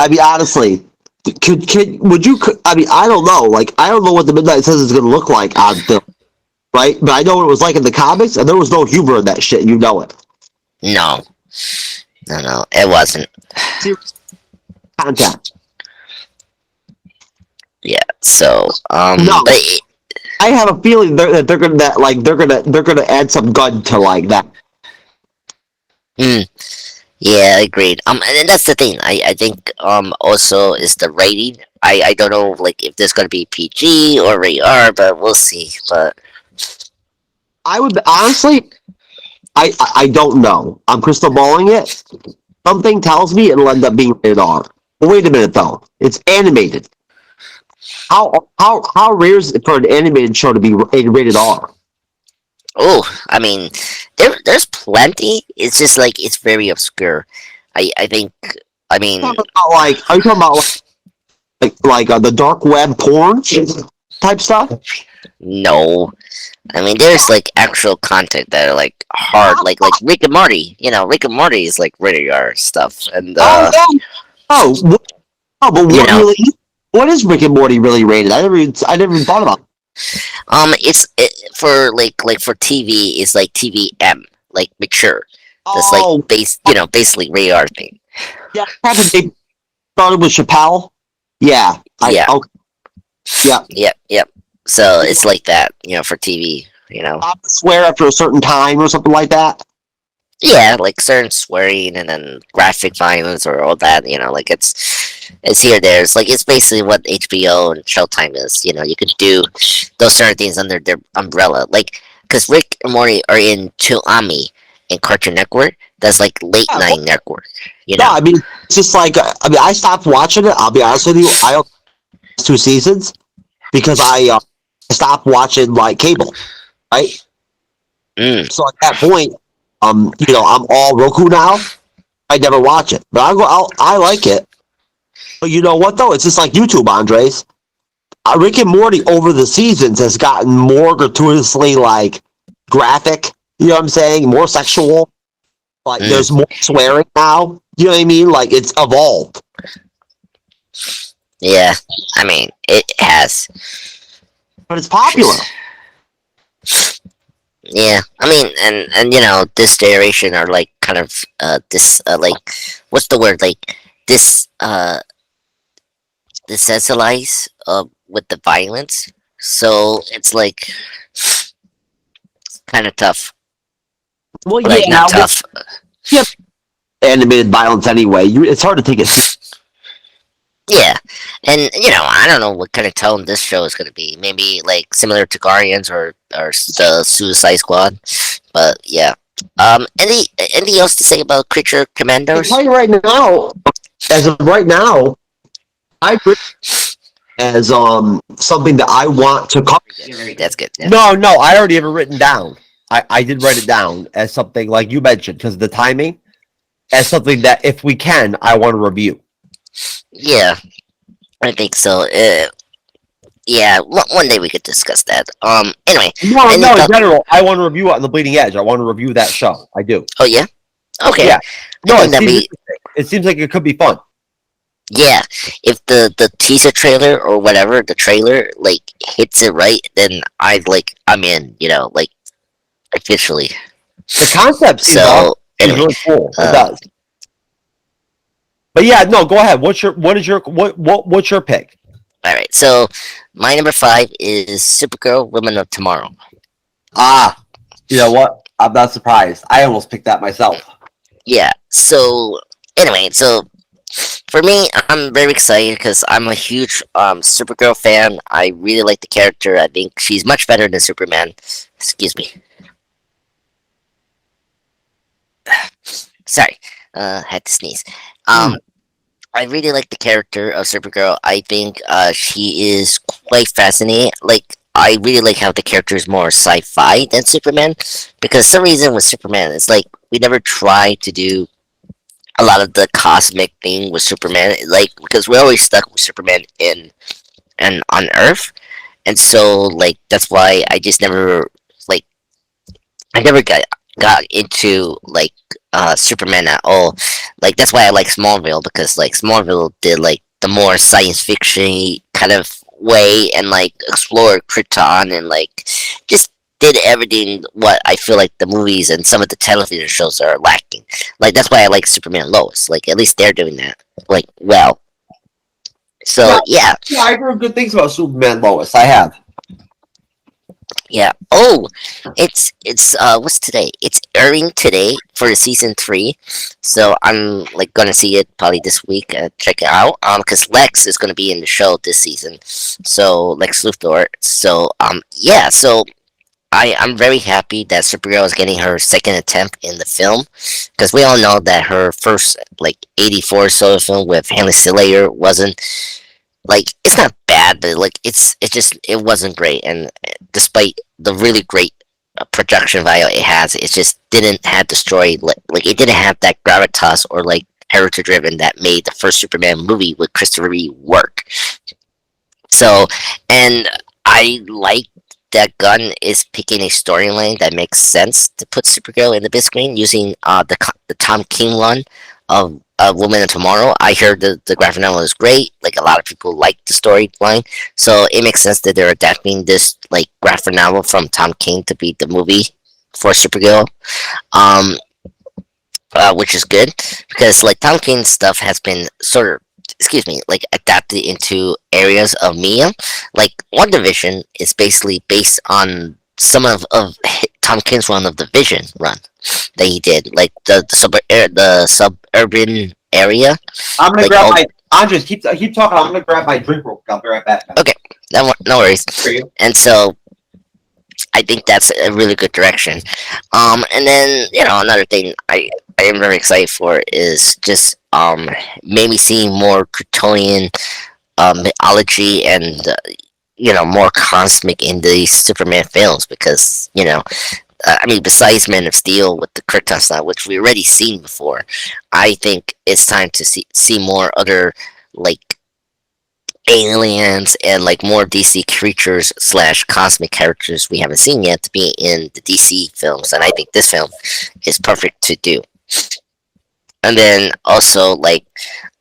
mean, honestly, would you? I mean, I don't know. I don't know what the Midnight Suns is going to look like on film, right? But I know what it was like in the comics, and there was no humor in that shit. You know it. No, it wasn't. Contact. Yeah. So, no. But I have a feeling that they're gonna add some Gun to that. Yeah, agreed. And that's the thing. I think also is the rating. I don't know like if there's gonna be PG or rated R, but we'll see. But I would honestly, I don't know. I'm crystal balling it. Something tells me it'll end up being rated R. But wait a minute though, it's animated. How rare is it for an animated show to be rated R? oh, I mean, there's plenty. It's just like it's very obscure. I think. I mean, Talking about like, are you talking about like the dark web porn type stuff? no. I mean, there's like actual content that are like hard, like Rick and Morty. You know, Rick and Morty is like rated R stuff, and Oh yeah. Oh, but you what know, really? What is Rick and Morty really rated? I never even thought about. for like for TV, it's like TVM, like mature. That's like Oh, basically rated R thing. yeah. Haven't they started with Chappelle? Yeah. Yeah, Okay. Yeah. yep. So it's like that, for TV. Stop to swear after a certain time or something like that. Yeah, like certain swearing and then graphic violence or all that. Like it's here there. It's like it's basically what HBO and Showtime is. You can do those certain things under their umbrella. Like because Rick and Morty are in Toonami and Cartoon Network. That's like late Yeah. night network. You No, know. I mean it's just like I stopped watching it. I'll be honest with you. I only watched 2 seasons because I stopped watching like cable. Right. Mm, So at that point, I'm all Roku now. I never watch it, but I like it. But you know what though? It's just like YouTube, Andres. Rick and Morty over the seasons has gotten more gratuitously like graphic. You know what I'm saying? More sexual. Like there's mm. more swearing now. You know what I mean? Like it's evolved. Yeah. I mean, it has. But it's popular. Yeah, I mean, and this generation are like kind of this like what's the word like this desensitized with the violence, so it's like kind of tough, Well, like not yeah. Well, tough. yeah. Animated violence anyway. It's hard to take it. Yeah, and I don't know what kind of tone this show is going to be. Maybe like similar to Guardians or the Suicide Squad, but yeah. Anything else to say about Creature I can Commandos? tell you right now, as of right now, I put as something that I want to cover. That's good. No, I already have it written down. I did write it down as something like you mentioned because of the timing, as something that if we can, I want to review. Yeah, I think so. Yeah, one day we could discuss that. Anyway, No, in thought? general, I want to review it on the Bleeding Edge. I want to review that show. I do. Oh yeah, okay. Yeah. I No, think it that seems we interesting. It seems like it could be fun. yeah. If the teaser trailer or whatever the trailer like hits it right, then I'm in. Like officially. The concept seems awesome. So It's anyway, really cool. It does. But yeah, no, go ahead. What's your pick? all right. So my number 5 is Supergirl: Women of Tomorrow. Ah, you know what? I'm not surprised. I almost picked that myself. Yeah. So anyway, so for me, I'm very excited because I'm a huge Supergirl fan. I really like the character. I think she's much better than Superman. Excuse me. Sorry, had to sneeze. I really like the character of Supergirl. I think she is quite fascinating. Like I really like how the character is more sci-fi than Superman, because some reason with Superman, it's like we never try to do a lot of the cosmic thing with Superman, like because we're always stuck with Superman in and on Earth, and so like that's why I just never like I never got into like Superman at all. Like that's why I like Smallville, because like Smallville did like the more science fiction kind of way and like explored Krypton and like just did everything what I feel like the movies and some of the television shows are lacking. Like that's why I like Superman and Lois. Like at least they're doing that like well. So yeah, Yeah, I've heard good things about Superman Lois. I have. Yeah. Oh, it's what's today? It's airing today for the season 3. So I'm like gonna see it probably this week. Check it out. Because Lex is gonna be in the show this season. So Lex Luthor. So yeah. So I'm very happy that Supergirl is getting her second attempt in the film, because we all know that her first like '84 solo film with Hannah Slater wasn't like, it's not bad, but like it wasn't great, and despite the really great production value it has, it just didn't have the story, like it didn't have that gravitas or like character driven that made the first Superman movie with Christopher Reeve work. So, and I like that Gunn is picking a storyline that makes sense to put Supergirl in the big screen using the Tom King run of Woman of Tomorrow. I heard the graphic novel is great. Like, a lot of people like the storyline, so it makes sense that they're adapting this like graphic novel from Tom King to be the movie for Supergirl. Um, which is good, because like Tom King's stuff has been sort of, excuse me, like adapted into areas of media. Like One Division is basically based on some of Tom King's run of the Vision run that he did, like the suburban area, I'm gonna like grab all. my. Andres, keep talking. I'm gonna grab my drink real quick. I'll be right back, man. Okay, no worries. For you. And so I think that's a really good direction. And then, another thing I am very excited for is just maybe seeing more Kryptonian mythology, and more cosmic in these Superman films, because I mean, besides Man of Steel with the Krypton style, which we already seen before, I think it's time to see more other like aliens and like more DC creatures slash cosmic characters we haven't seen yet to be in the DC films, and I think this film is perfect to do. And then also, like,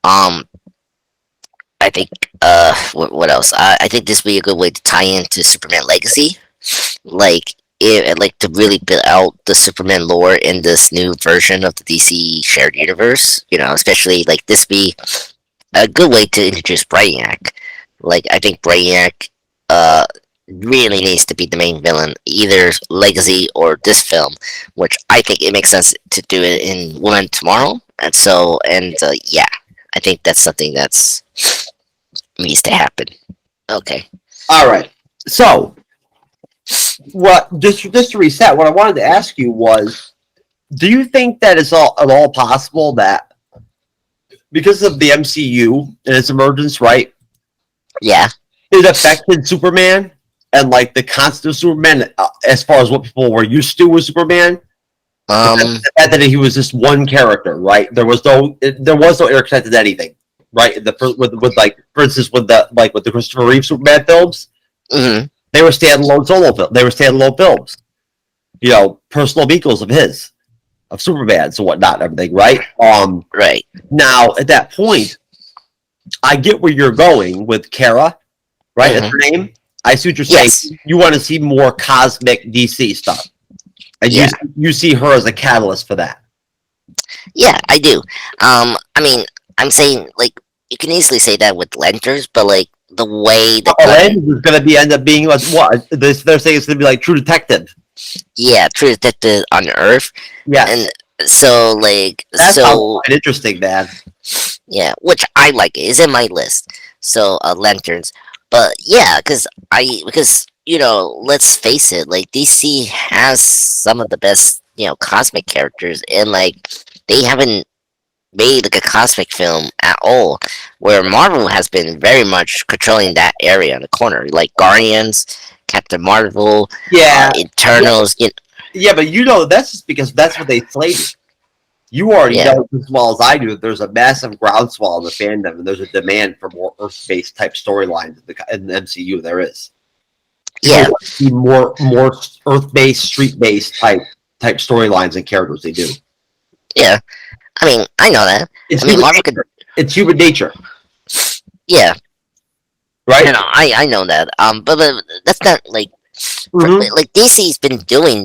um I think what else? I think this would be a good way to tie into Superman Legacy, like like to really build out the Superman lore in this new version of the DC shared universe. Especially like this be a good way to introduce Brainiac. Like, I think Brainiac uh really needs to be the main villain, either Legacy or this film, which I think it makes sense to do it in Woman Tomorrow. And so, yeah, I think that's something that's needs to happen. Okay. All right. So, what? Just to reset, what I wanted to ask you was, do you think that it's all at all possible that because of the MCU and its emergence, right, Yeah. it affected Superman and like the concept of Superman as far as what people were used to with Superman? Um. The fact that he was just one character, right? There was no interconnected anything, right? With like, for instance, with the Christopher Reeve Superman films, Mhm. they were standalone solo films. They were standalone films. Personal vehicles of his, of Superman's and whatnot, and everything, right? Right. Now at that point, I get where you're going with Kara, right? That's her Mhm. name. I see what you're saying. Yes. You want to see more cosmic DC stuff, and you Yeah. you see her as a catalyst for that. Yeah, I do. I mean, I'm saying, like, you can easily say that with Lenters, but like the way the Land gun, is going to be end up being like what they're saying it's going to be like True Detective. yeah, True Detective on Earth, Yes, and so like that sounds so quite interesting, man. yeah, which I like, it is in my list. So lanterns, but yeah, because let's face it, like DC has some of the best cosmic characters, and like they haven't made like a cosmic film at all, where Marvel has been very much controlling that area in the corner, like Guardians, Captain Marvel, Yeah, yeah, Eternals. yeah, but that's just because that's what they slated. You already Yeah, know as well as I do that there's a massive groundswell in the fandom, and there's a demand for more Earth-based type storylines in the MCU. There is. People yeah, want to see more Earth-based, street-based type storylines and characters. They do. yeah. I mean, I know that. It's I mean, human Marvel could. nature. It's human nature, Yeah, right? I know that. But that's not like Mm-hmm. like DC's been doing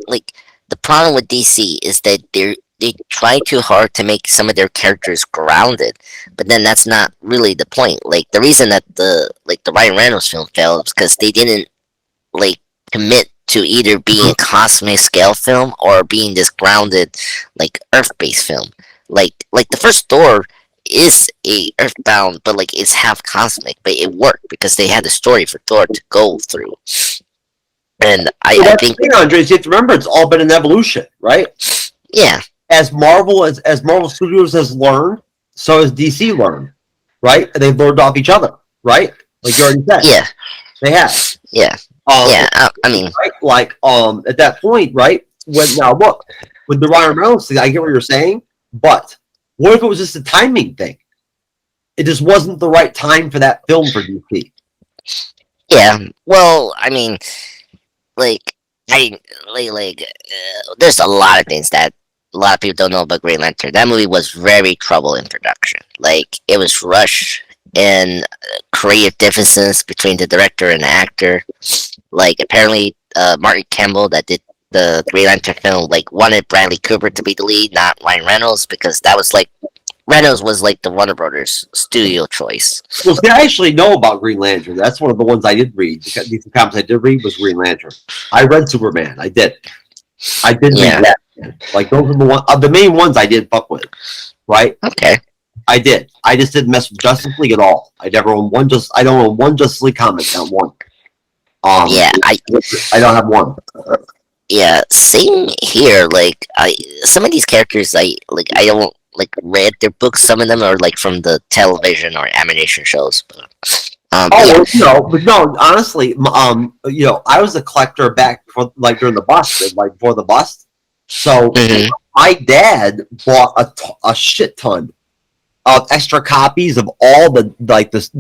like the problem with DC is that they try too hard to make some of their characters grounded, but then that's not really the point. Like, the reason that the Ryan Reynolds film failed is because they didn't like commit to either being a cosmic scale film or being this grounded, like Earth-based film. Like the first Thor is a Earthbound, but like it's half cosmic, but it worked because they had a story for Thor to go through. And Well, I that's the think, thing, Andres. You have to remember, it's all been an evolution, right? yeah, As Marvel Studios has learned, so has DC learned, right? And they've learned off each other, right? Like you already said, yeah, they have. yeah, Um, yeah. I mean, right? Like at that point, right? When now look with the Ryan Reynolds thing, I get what you're saying, but what if it was just a timing thing? It just wasn't the right time for that film for DC. yeah. Well, I mean, like I there's a lot of things that a lot of people don't know about Green Lantern. That movie was very trouble in production. Like it was rushed and creative differences between the director and the actor. Like apparently, Martin Campbell that did the Green Lantern film like wanted Bradley Cooper to be the lead, not Ryan Reynolds, because that was like Reynolds was like the Warner Brothers studio choice. Well, see, I actually know about Green Lantern. That's one of the ones I did read. The comics I did read was Green Lantern. I read Superman. I did. I did read Yeah. Batman. Like those are the main ones I did fuck with. Right? Okay. I did. I just didn't mess with Justice League at all. I never owned one. I don't own one Justice League comic. Not one. Yeah. I don't have one. Yeah. Same here. Like some of these characters, I don't like read their books. Some of them are like from the television or animation shows. But, Oh no, but no. Honestly, I was a collector back before, like during the bust, like before the bust. So Mhm. my dad bought a shit ton of extra copies of all the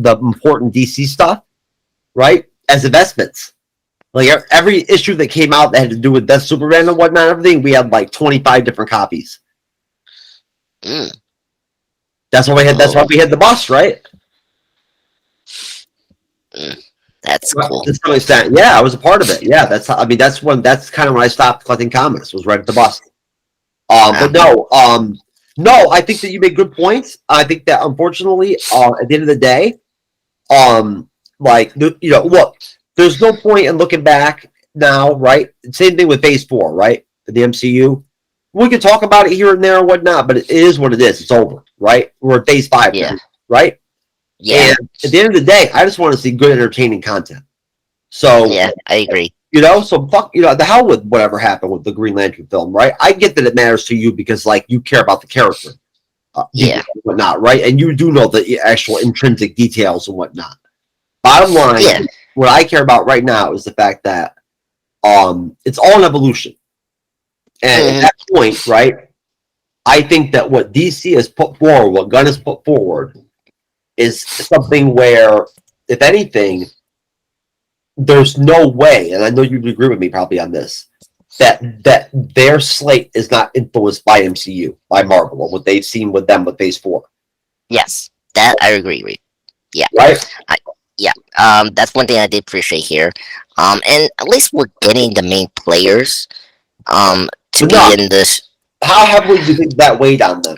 important DC stuff, right? As investments. Like every issue that came out that had to do with Death Superman and whatnot, everything, we had like 25 different copies. Mm. That's why we had. That's why we had the bust, right? That's cool. To some extent, yeah, I was a part of it. Yeah, that's kind of when I stopped collecting comics. Was right at the bust. But no, I think that you make good points. I think that unfortunately, at the end of the day, look, there's no point in looking back now, right? Same thing with Phase 4, right? The MCU. We can talk about it here and there and whatnot, but it is what it is. It's over, right? We're at Phase 5 Yeah. now, right? Yeah. And at the end of the day, I just want to see good, entertaining content. So, Yeah. I agree. so fuck, the hell with whatever happened with the Green Lantern film, right? I get that it matters to you because, like, you care about the character, Yeah. whatnot, right? And you do know the actual intrinsic details and whatnot. Bottom line, Yeah. what I care about right now is the fact that it's all an evolution, and at that point, right? I think that what DC has put forward, what Gunn has put forward, is something where, if anything, there's no way, and I know you'd agree with me probably on this, that their slate is not influenced by MCU, by Marvel, or what they've seen with them with Phase 4. Yes. That I agree with. Yeah. Right? Yeah. That's one thing I did appreciate here. And at least we're getting the main players. To But be in this. how heavily do you think that weighed on them?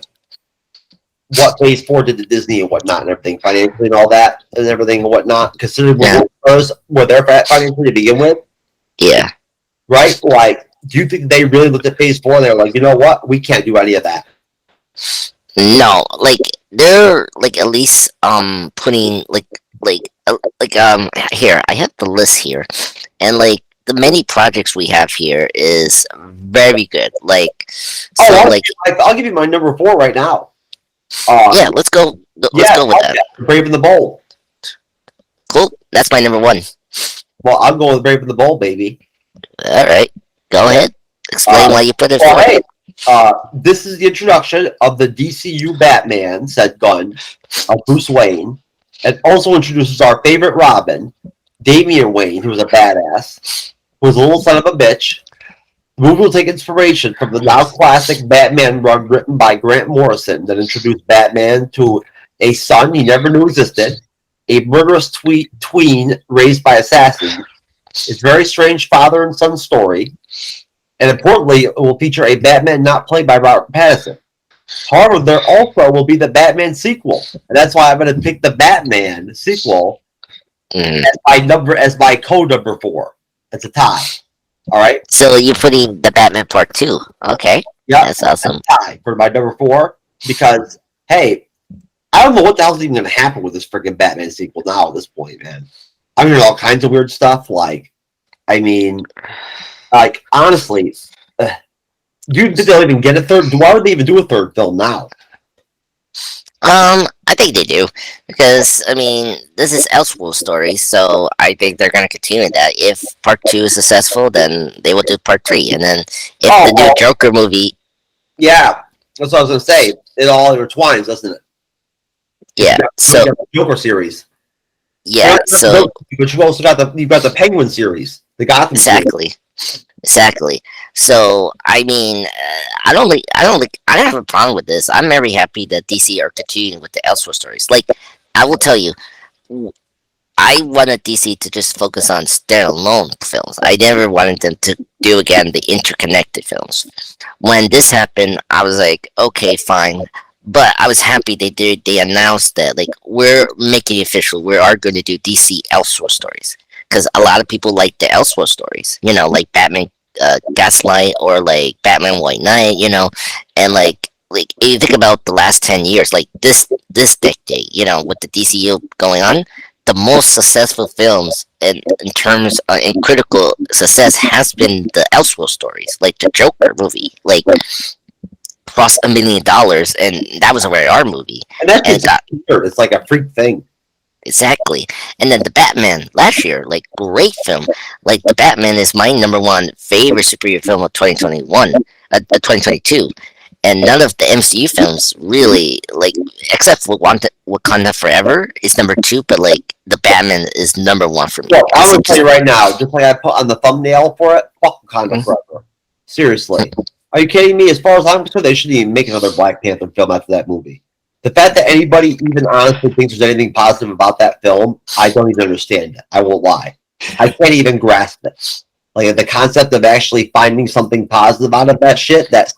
What Phase 4 did to Disney and whatnot and everything, financially and all that and everything and whatnot, considering were their financially to begin with, Yeah. right? Like, do you think they really looked at Phase 4 and they're like, you know what? We can't do any of that. No, like they're like at least putting here I have the list here, and like the many projects we have here is very good. Like so, I'll give you my number 4 right now. Yeah, let's go. Let's go with that. Brave and the Bold. Cool. That's my number 1. Well, I'm going with Brave and the Bold, baby. All right, go ahead. Explain why you put it Well, forward. hey, this is the introduction of the DCU Batman, said Gunn, of Bruce Wayne. It also introduces our favorite Robin, Damian Wayne, who was a badass, who was a little son of a bitch. The movie will take inspiration from the now classic Batman run written by Grant Morrison that introduced Batman to a son he never knew existed, a murderous tween raised by assassins, his very strange father and son story, and importantly, it will feature a Batman not played by Robert Pattinson. However, there also will be the Batman sequel, and that's why I'm going to pick the Batman sequel as my code number 4. It's a tie. All right. So you're putting the Batman Part 2. Okay. Yep. That's awesome. Tie for my number 4 because hey, I don't know what the hell's even going to happen with this freaking Batman sequel now at this point, man. I'm hearing all kinds of weird stuff. I mean, honestly, do they even get a third? Why would they even do a third film now? I think they do because I mean this is Elseworld story, so I think they're gonna continue that. If Part 2 is successful, then they will do Part 3, and then if the new Joker movie, yeah, that's what I was gonna say. It all intertwines, doesn't it? Yeah. So the Joker series. Yeah. So but you also got the Penguin series, the Gotham exactly. series. Exactly. So I mean, I don't have a problem with this. I'm very happy that DC are continuing with the Elseworld stories. Like, I will tell you, I wanted DC to just focus on standalone films. I never wanted them to do again the interconnected films. When this happened, I was like, okay, fine. But I was happy they did. They announced that like we're making it official. We are going to do DC Elseworld stories because a lot of people like the Elseworld stories. You know, like Batman Gaslight or like Batman White Knight. You know, and like if you think about the last 10 years, like this decade, you know, with the DCU going on, the most successful films in terms in critical success has been the Elseworld stories, like the Joker movie, like crossed $1 million, and that was a rated R movie. And that's and got, weird. It's like a freak thing. exactly. And then the Batman last year, like great film. Like the Batman is my number one favorite superhero film of 2021, 2022. And none of the MCU films really like, except for Wakanda Forever is number 2, but like the Batman is number 1 for me. Well, I'm gonna tell you right now, just like I put on the thumbnail for it, fuck Wakanda Forever. Seriously. Are you kidding me? As far as I'm concerned, they shouldn't even make another Black Panther film after that movie. The fact that anybody even honestly thinks there's anything positive about that film, I don't even understand it. I won't lie. I can't even grasp it. Like the concept of actually finding something positive out of that shit, that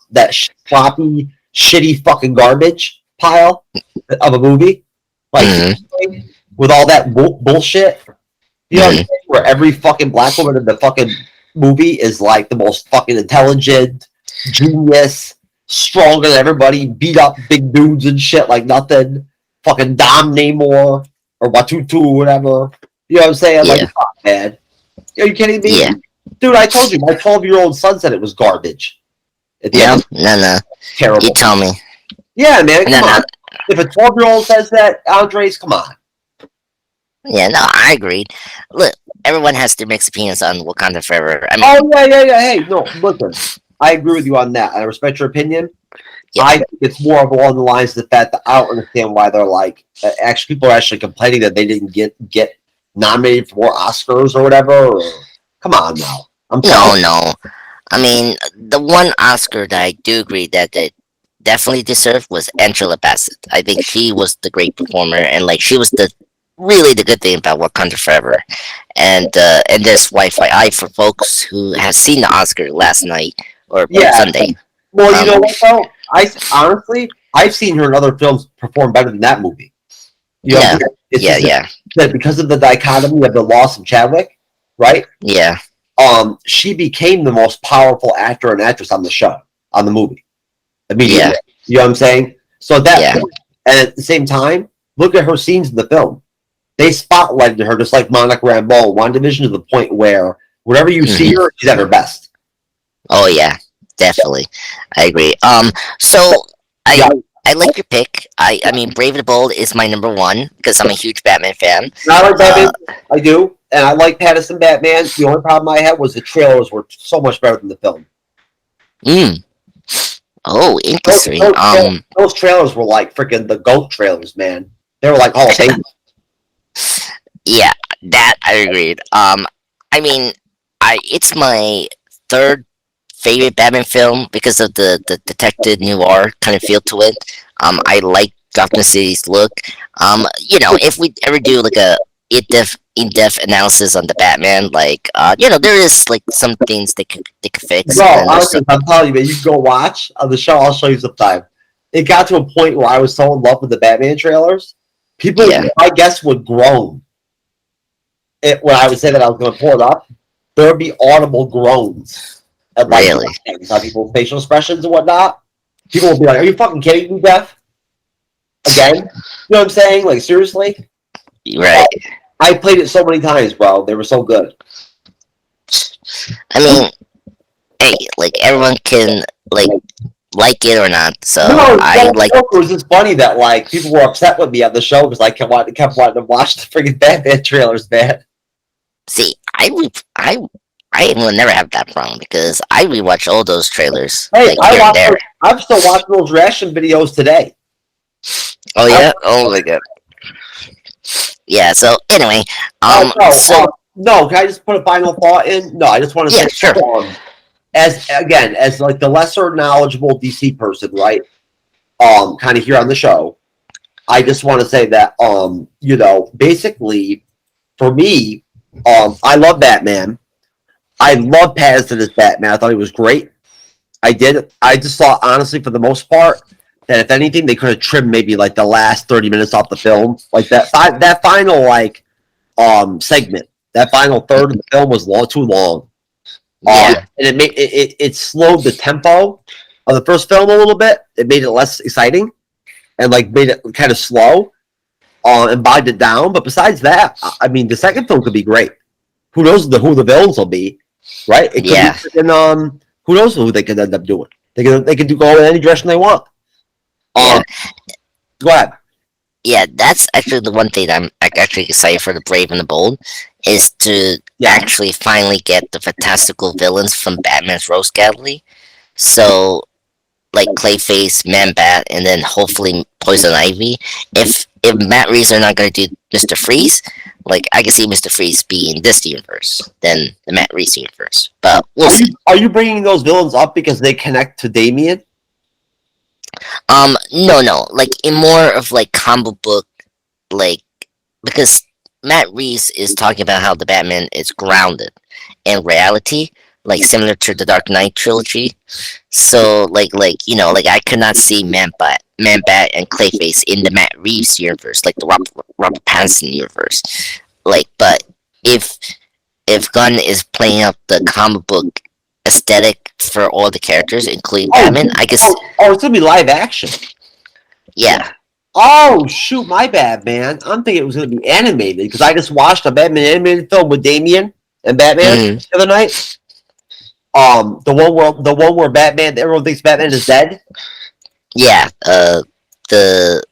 sloppy, shitty fucking garbage pile of a movie, like with all that bullshit. You know, where every fucking black woman in the fucking movie is like the most fucking intelligent, genius, stronger than everybody, beat up big dudes and shit like nothing. Fucking Dom Namor or Watutu or whatever. You know what I'm saying? Like, fuck, man. Are you kidding me? Yeah. Dude, I told you, my 12-year-old son said it was garbage. No. Terrible. You tell me. Yeah, man, come on. If a 12-year-old says that, Andres, come on. Yeah, no, I agreed. Look, everyone has their mixed opinions on Wakanda Forever. I mean, yeah. Hey, no, listen. I agree with you on that. I respect your opinion. Yeah. I think it's more of along the lines of the fact that I don't understand why they're like, actually, people are actually complaining that they didn't get nominated for more Oscars or whatever. Or, come on now. No. I mean, the one Oscar that I do agree that they definitely deserved was Angela Bassett. I think she was the great performer, and like she was really the good thing about Wakanda Forever. And there's Wi-Fi for folks who have seen the Oscar last night or Sunday. Well, you know what though? I've seen her in other films perform better than that movie. You know, yeah. That because of the dichotomy of the loss of Chadwick, right? Yeah. She became the most powerful actor and actress on the movie. Immediately. Yeah. You know what I'm saying? So at that point, and at the same time, look at her scenes in the film. They spotlighted her just like Monica Rambeau in WandaVision to the point where whenever you see her, she's at her best. Oh yeah, definitely. I agree. So I like your pick. I mean, Brave and the Bold is my number 1 because I'm a huge Batman fan. I like Batman. I do, and I like Pattinson Batman. The only problem I had was the trailers were so much better than the film. Oh, interesting. Those trailers were like freaking the GOAT trailers, man. They were like Hall of Fame. Yeah, that I agreed. I mean, it's my 3rd favorite Batman film because of the detective noir kind of feel to it. I like Gotham City's look. You know, if we ever do like a in-depth analysis on the Batman, like you know, there is like some things they could fix. Bro, honestly, I'm telling you, man, you can go watch on the show. I'll show you sometime. It got to a point where I was so in love with the Batman trailers. People, I guess, would groan when I would say that I was going to pull it up. there would be audible groans at like Really? things, how people's facial expressions and whatnot. People will be like, "Are you fucking kidding me, Jeff? Again?" You know what I'm saying? Like seriously? Right. I played it so many times, bro. They were so good. I mean, hey, like everyone can like it or not. So No, I like. it was just funny that like people were upset with me on the show because I kept wanting to watch the freaking Batman trailers, man. See, I will never have that problem because I rewatch all those trailers Hey, like here and there. I'm still watching those reaction videos today. Oh yeah. Oh my god. Yeah. So anyway, No, so no. Can I just put a final thought in? No, I just want to yeah, say, sure. as like the lesser knowledgeable DC person, right? Kind of here on the show, I just want to say that, basically, for me, I love Batman. I love Pattinson as Batman. I thought he was great. I did. I just thought, honestly, for the most part, that if anything, they could have trimmed maybe like the last 30 minutes off the film, like that final segment, that final third of the film was too long. Yeah. And it made it slowed the tempo of the first film a little bit. It made it less exciting and like made it kind of slow, and bogged it down. But besides that, I mean, the second film could be great. Who knows who the villains will be, right? It could Yeah. be freaking, who knows who they could end up doing. They can go in any direction they want. Yeah. Go ahead. Yeah, that's actually the one thing I'm actually excited for the Brave and the Bold is to actually finally get the fantastical villains from Batman's Rogues Gallery. So, like Clayface, Man-Bat, and then hopefully Poison Ivy. If Matt Reeves are not going to do Mr. Freeze, like I can see Mr. Freeze be in this universe than the Matt Reeves universe. But we'll see. Are you bringing those villains up because they connect to Damian? No, like in more of like comic book, like because Matt Reeves is talking about how the Batman is grounded in reality, like similar to the Dark Knight trilogy. So like like I could not see Man-Bat, and Clayface in the Matt Reeves universe, like the Robert Pattinson universe. Like, but if Gunn is playing up the comic book aesthetic for all the characters, including Batman, I guess. Oh, it's gonna be live action. Yeah. Oh shoot, my bad, man. I'm thinking it was gonna be animated because I just watched a Batman animated film with Damian and Batman the other night. The one where Batman, everyone thinks Batman is dead. Yeah. The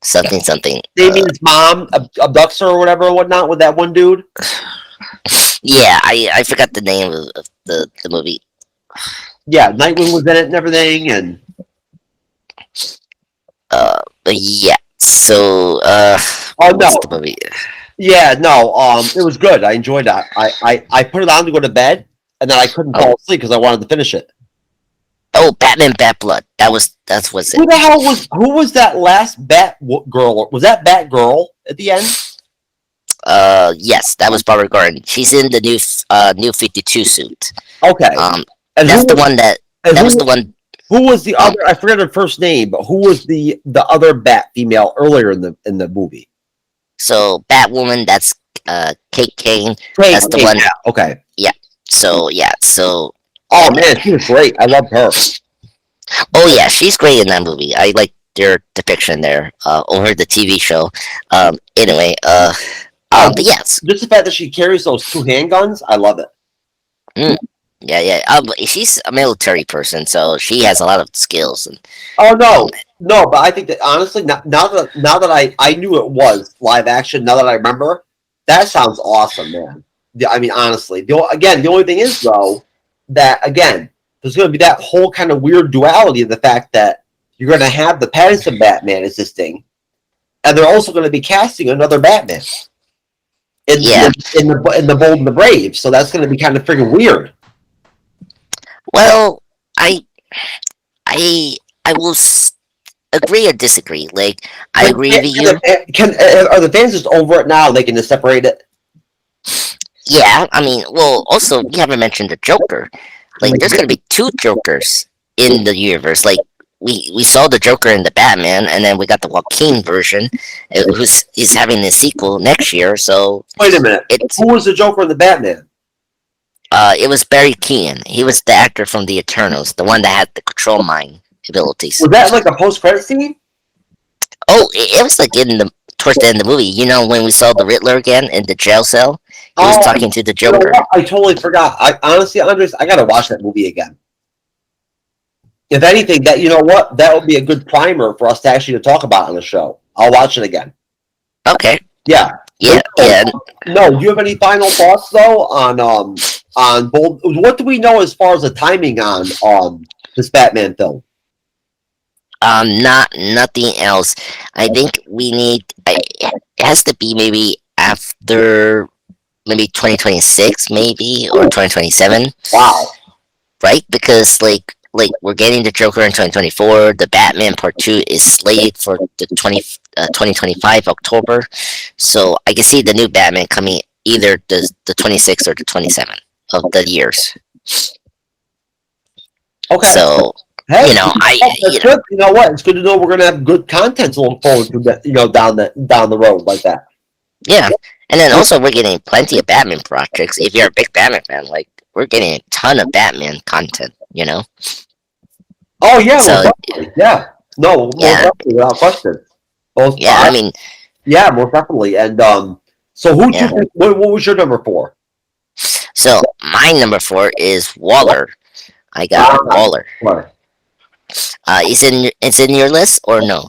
something. Damian's mom abducts her or whatever and whatnot with that one dude. Yeah, I forgot the name of the movie. Yeah, Nightwing was in it and everything, and but yeah. So what's the movie? Yeah, no, it was good. I enjoyed that. I put it on to go to bed, and then I couldn't fall asleep because I wanted to finish it. Oh, Batman Bat Blood. That's what's it. Who was that last Bat girl? Was that Bat Girl at the end? Yes, that was Barbara Gordon. She's in the new 52 suit. Okay. And that's the one that was the one. Who was the other? I forget her first name, but who was the other Bat female earlier in the movie? So Batwoman, that's Kate Kane. That's the one. Yeah. Okay. Yeah. So yeah. So. Oh man, she was great. I loved her. Oh yeah, she's great in that movie. I like their depiction there over the TV show. Anyway, but yes, just the fact that she carries those two handguns, I love it. Yeah. She's a military person, so she has a lot of skills. And, no, but I think that honestly, now that I knew it was live action, now that I remember, that sounds awesome, man. I mean, honestly, the only thing is though that again, there's going to be that whole kind of weird duality of the fact that you're going to have the Pattinson Batman existing, and they're also going to be casting another Batman. In the Bold and the Brave, so that's going to be kind of freaking weird. Well, I will agree or disagree. Like, I agree with you. Are the fans just over it now? They can just separate it. Yeah, I mean, well, also we haven't mentioned the Joker. Like, there's going to be two Jokers in the universe. Like, we saw the Joker in the Batman, and then we got the Joaquin version, he's having a sequel next year. So wait a minute, who was the Joker in the Batman? It was Barry Keoghan. He was the actor from The Eternals, the one that had the control mind abilities. Was that like a post credit scene? Oh, it was like in the towards the end of the movie. You know, when we saw the Riddler again in the jail cell, he was Oh, talking to the you know Joker. what? I totally forgot. I honestly, Andres, I gotta watch that movie again. If anything, that you know what, that would be a good primer for us to actually to talk about on the show. I'll watch it again. Okay. Yeah. Yeah. Yeah. No, do you have any final thoughts though on both? What do we know as far as the timing on this Batman film? Not nothing else. I think we need. It has to be maybe after maybe 2026, maybe or 2027, Wow. right? Because like we're getting the Joker in 2024. The Batman Part Two is slated for the 2025 October. So I can see the new Batman coming either the 26th or the 27th of the years. Okay. So Hey, you know, that's good. You know what? It's good to know we're gonna have good content to look forward to. That you know down the road like that. yeah, and then also we're getting plenty of Batman projects. If you're a big Batman fan, like we're getting a ton of Batman content. You know, Oh yeah, most so definitely. Yeah. No, most yeah, definitely, without question. Both. yeah. I mean, Yeah, most definitely. And so who? yeah. What was your number four? So my number four is Waller. I got Ah, Waller. what? It's in your list or no?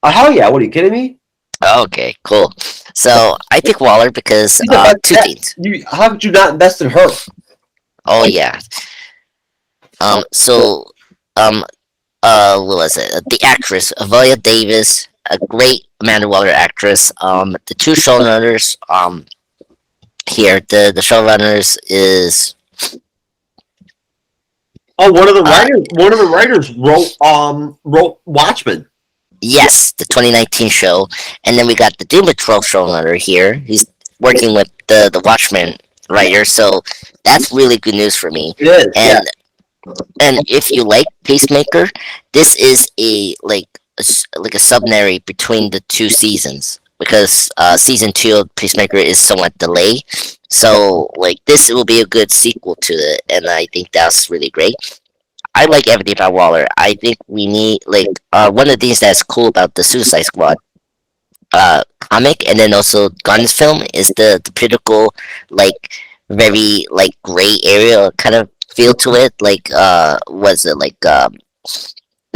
Hell yeah! What are you kidding me? Okay, cool. So I pick Waller because She's the best two bet. things. How could you not invest in her? Oh yeah. So um what was it? The actress Viola Davis, a great Amanda Waller actress. The two showrunners here the showrunners is Oh, one of the uh writers. One of the writers wrote Watchmen. yes, the 2019 show, and then we got the Doom Patrol showrunner here. He's working with the Watchmen writer, so that's really good news for me. It is. Yeah. And if you like Peacemaker, this is like a subnary between the two seasons because season two of Peacemaker is somewhat delayed. So like this will be a good sequel to it, and I think that's really great. I like everything about Waller. I think we need like one of the things that's cool about the Suicide Squad comic and then also Gunn's film is the political like very like gray area kind of feel to it. Like was it like the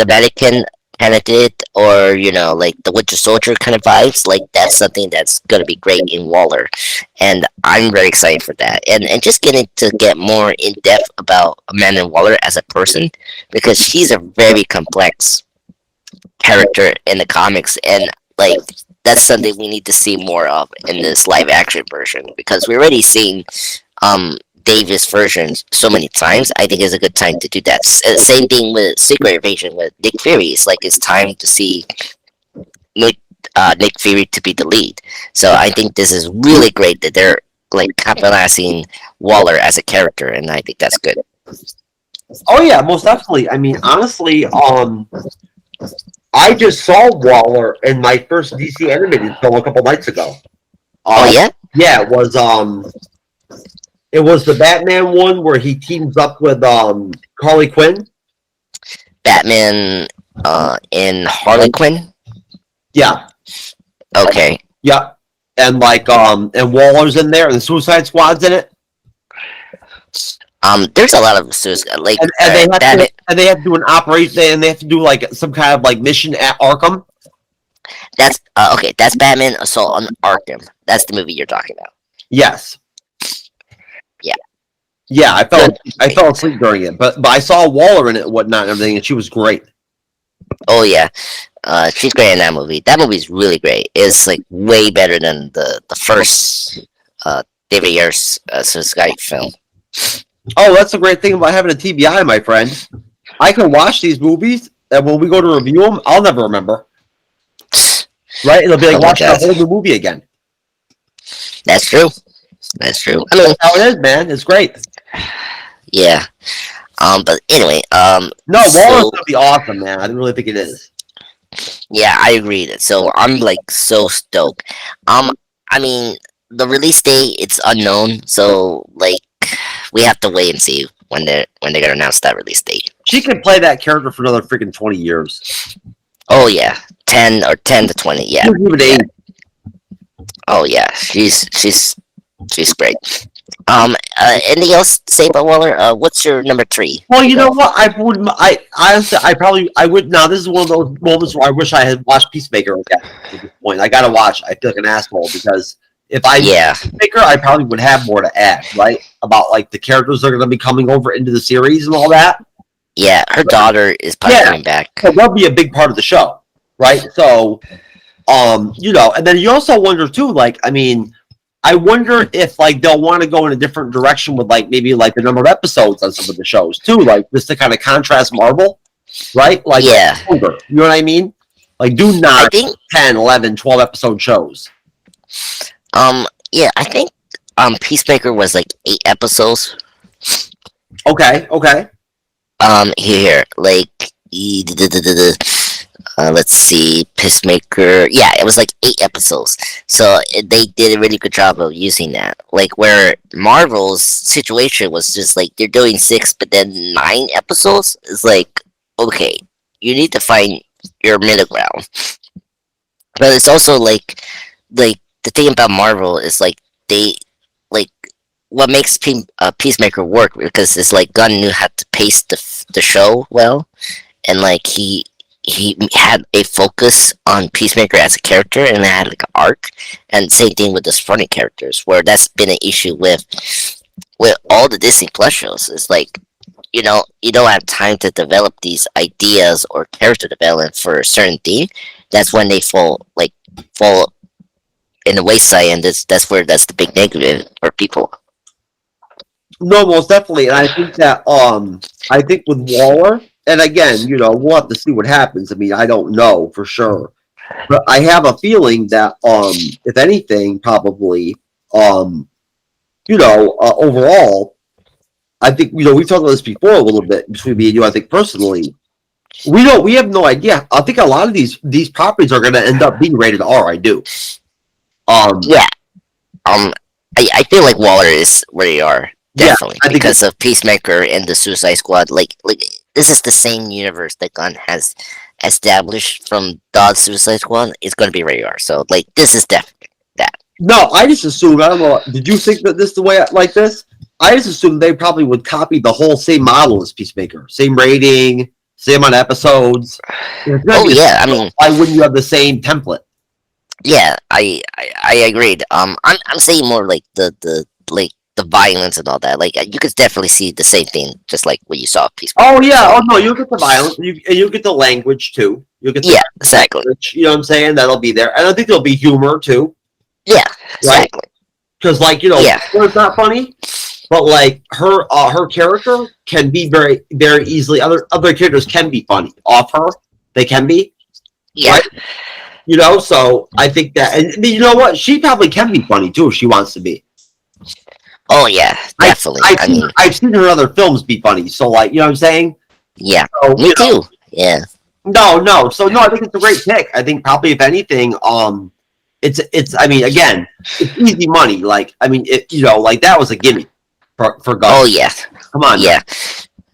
Vatican kind of did, or you know, like the Winter Soldier kind of vibes. Like that's something that's gonna be great in Waller, and I'm very excited for that. And just getting to get more in depth about Amanda Waller as a person because she's a very complex character in the comics, and like that's something we need to see more of in this live action version because we're already seeing Davis versions so many times. I think it's a good time to do that. Same thing with Secret Invasion with Nick Fury. It's like it's time to see Nick Nick Fury to be the lead. So I think this is really great that they're like capitalizing Waller as a character, and I think that's good. Oh yeah, most definitely. I mean, honestly, I just saw Waller in my first DC animated film a couple nights ago. Oh yeah, Yeah, it was the Batman one where he teams up with Harley Quinn. Batman in Harley Quinn. Yeah, Okay. yeah, and like and Waller's in there, and the Suicide Squad's in it, There's a lot of suicide like and they have Batman. they have to do an operation, and they have to do like some kind of like mission at Arkham. That's okay. That's Batman Assault on Arkham. That's the movie you're talking about. Yes, Yeah. yeah, Good. I fell asleep during it, but I saw Waller in it and whatnot and everything, and she was great. Oh yeah. She's great in that movie. That movie's really great. It's like way better than the first David Ayer's Suicide film. Oh, that's the great thing about having a TBI, my friend. I can watch these movies, and when we go to review them, I'll never remember. Right? It'll be Oh like my watching a god. whole new movie again. That's true. That's true. I mean, That's how it is, man. It's great. yeah. But anyway, No, Waller's so gonna be awesome, man. I really think it is. yeah, I agree. So I'm like so stoked. I mean, the release date it's unknown. So like, we have to wait and see when they're gonna announce that release date. She can play that character for another freaking 20 years. Oh yeah, 10 to 20. Yeah, Even yeah. 8. Oh yeah. She's great. Anything else to say about Waller? What's your number 3? Well, you know what? I would. I honestly, I probably, I would. Now, this is one of those moments where I wish I had watched Peacemaker again. At this point, I gotta watch. I feel like an asshole because if I Peacemaker, I probably would have more to add, right? About like the characters that are going to be coming over into the series and all that. Yeah, her daughter is probably coming back. So that'll be a big part of the show, right? So, and then you also wonder too, like, I mean. I wonder if like they'll want to go in a different direction with like maybe like the number of episodes on some of the shows too, like just to kind of contrast Marvel, right? Like older, you know what I mean? Like do not 10, 11, 12 episode shows. Yeah, I think Peacemaker was like 8 episodes. Okay. Here, like let's see, Peacemaker. Yeah, it was like 8 episodes. So they did a really good job of using that. Like where Marvel's situation was just like they're doing 6, but then 9 episodes. It's like okay, you need to find your middle ground. But it's also like the thing about Marvel is like they like what makes Peacemaker work because it's like Gunn knew how to pace the show well, and like he had a focus on Peacemaker as a character and it had like an arc, and same thing with the supporting characters where that's been an issue with all the Disney Plus shows. It's like you don't have time to develop these ideas or character development for a certain theme. That's when they fall in the wayside, and that's the big negative for people. No, most definitely, and I think that I think with Waller. And again, we'll have to see what happens. I mean, I don't know for sure, but I have a feeling that, if anything, probably, overall, I think we talked about this before a little bit between me and you. I think personally, we have no idea. I think a lot of these properties are going to end up being rated R. I do. Yeah. I feel like Waller is where you are definitely because of Peacemaker and the Suicide Squad. Like. This is the same universe that Gunn has established from Dodd's Suicide Squad. It's going to be rated R. So, like, this is definitely that. No, I just assumed, I don't know, did you think that this is the way like this? I just assumed they probably would copy the whole same model as Peacemaker. Same rating, same amount of episodes. Oh, yeah, I mean... Why wouldn't you have the same template? Yeah, I agreed. I'm saying more like the violence and all that. Like you could definitely see the same thing, just like what you saw Peacemaker. Oh yeah, no, you'll get the violence, you get the language too. You'll get exactly. Language, you know what I'm saying? That'll be there, and I think there'll be humor too. Yeah, exactly. Because it's not funny, but like her character can be very very easily. Other characters can be funny off her. They can be. Yeah. Right? So I think that, and you know what? She probably can be funny too if she wants to be. Oh yeah, definitely. I've seen her in other films be funny, so like, you know what I'm saying? Yeah, so, me too. Yeah. No. So no, I think it's a great pick. I think probably if anything, it's. I mean, again, it's easy money. Like, I mean, like that was a gimme for Gunn. Oh yeah, come on. Yeah,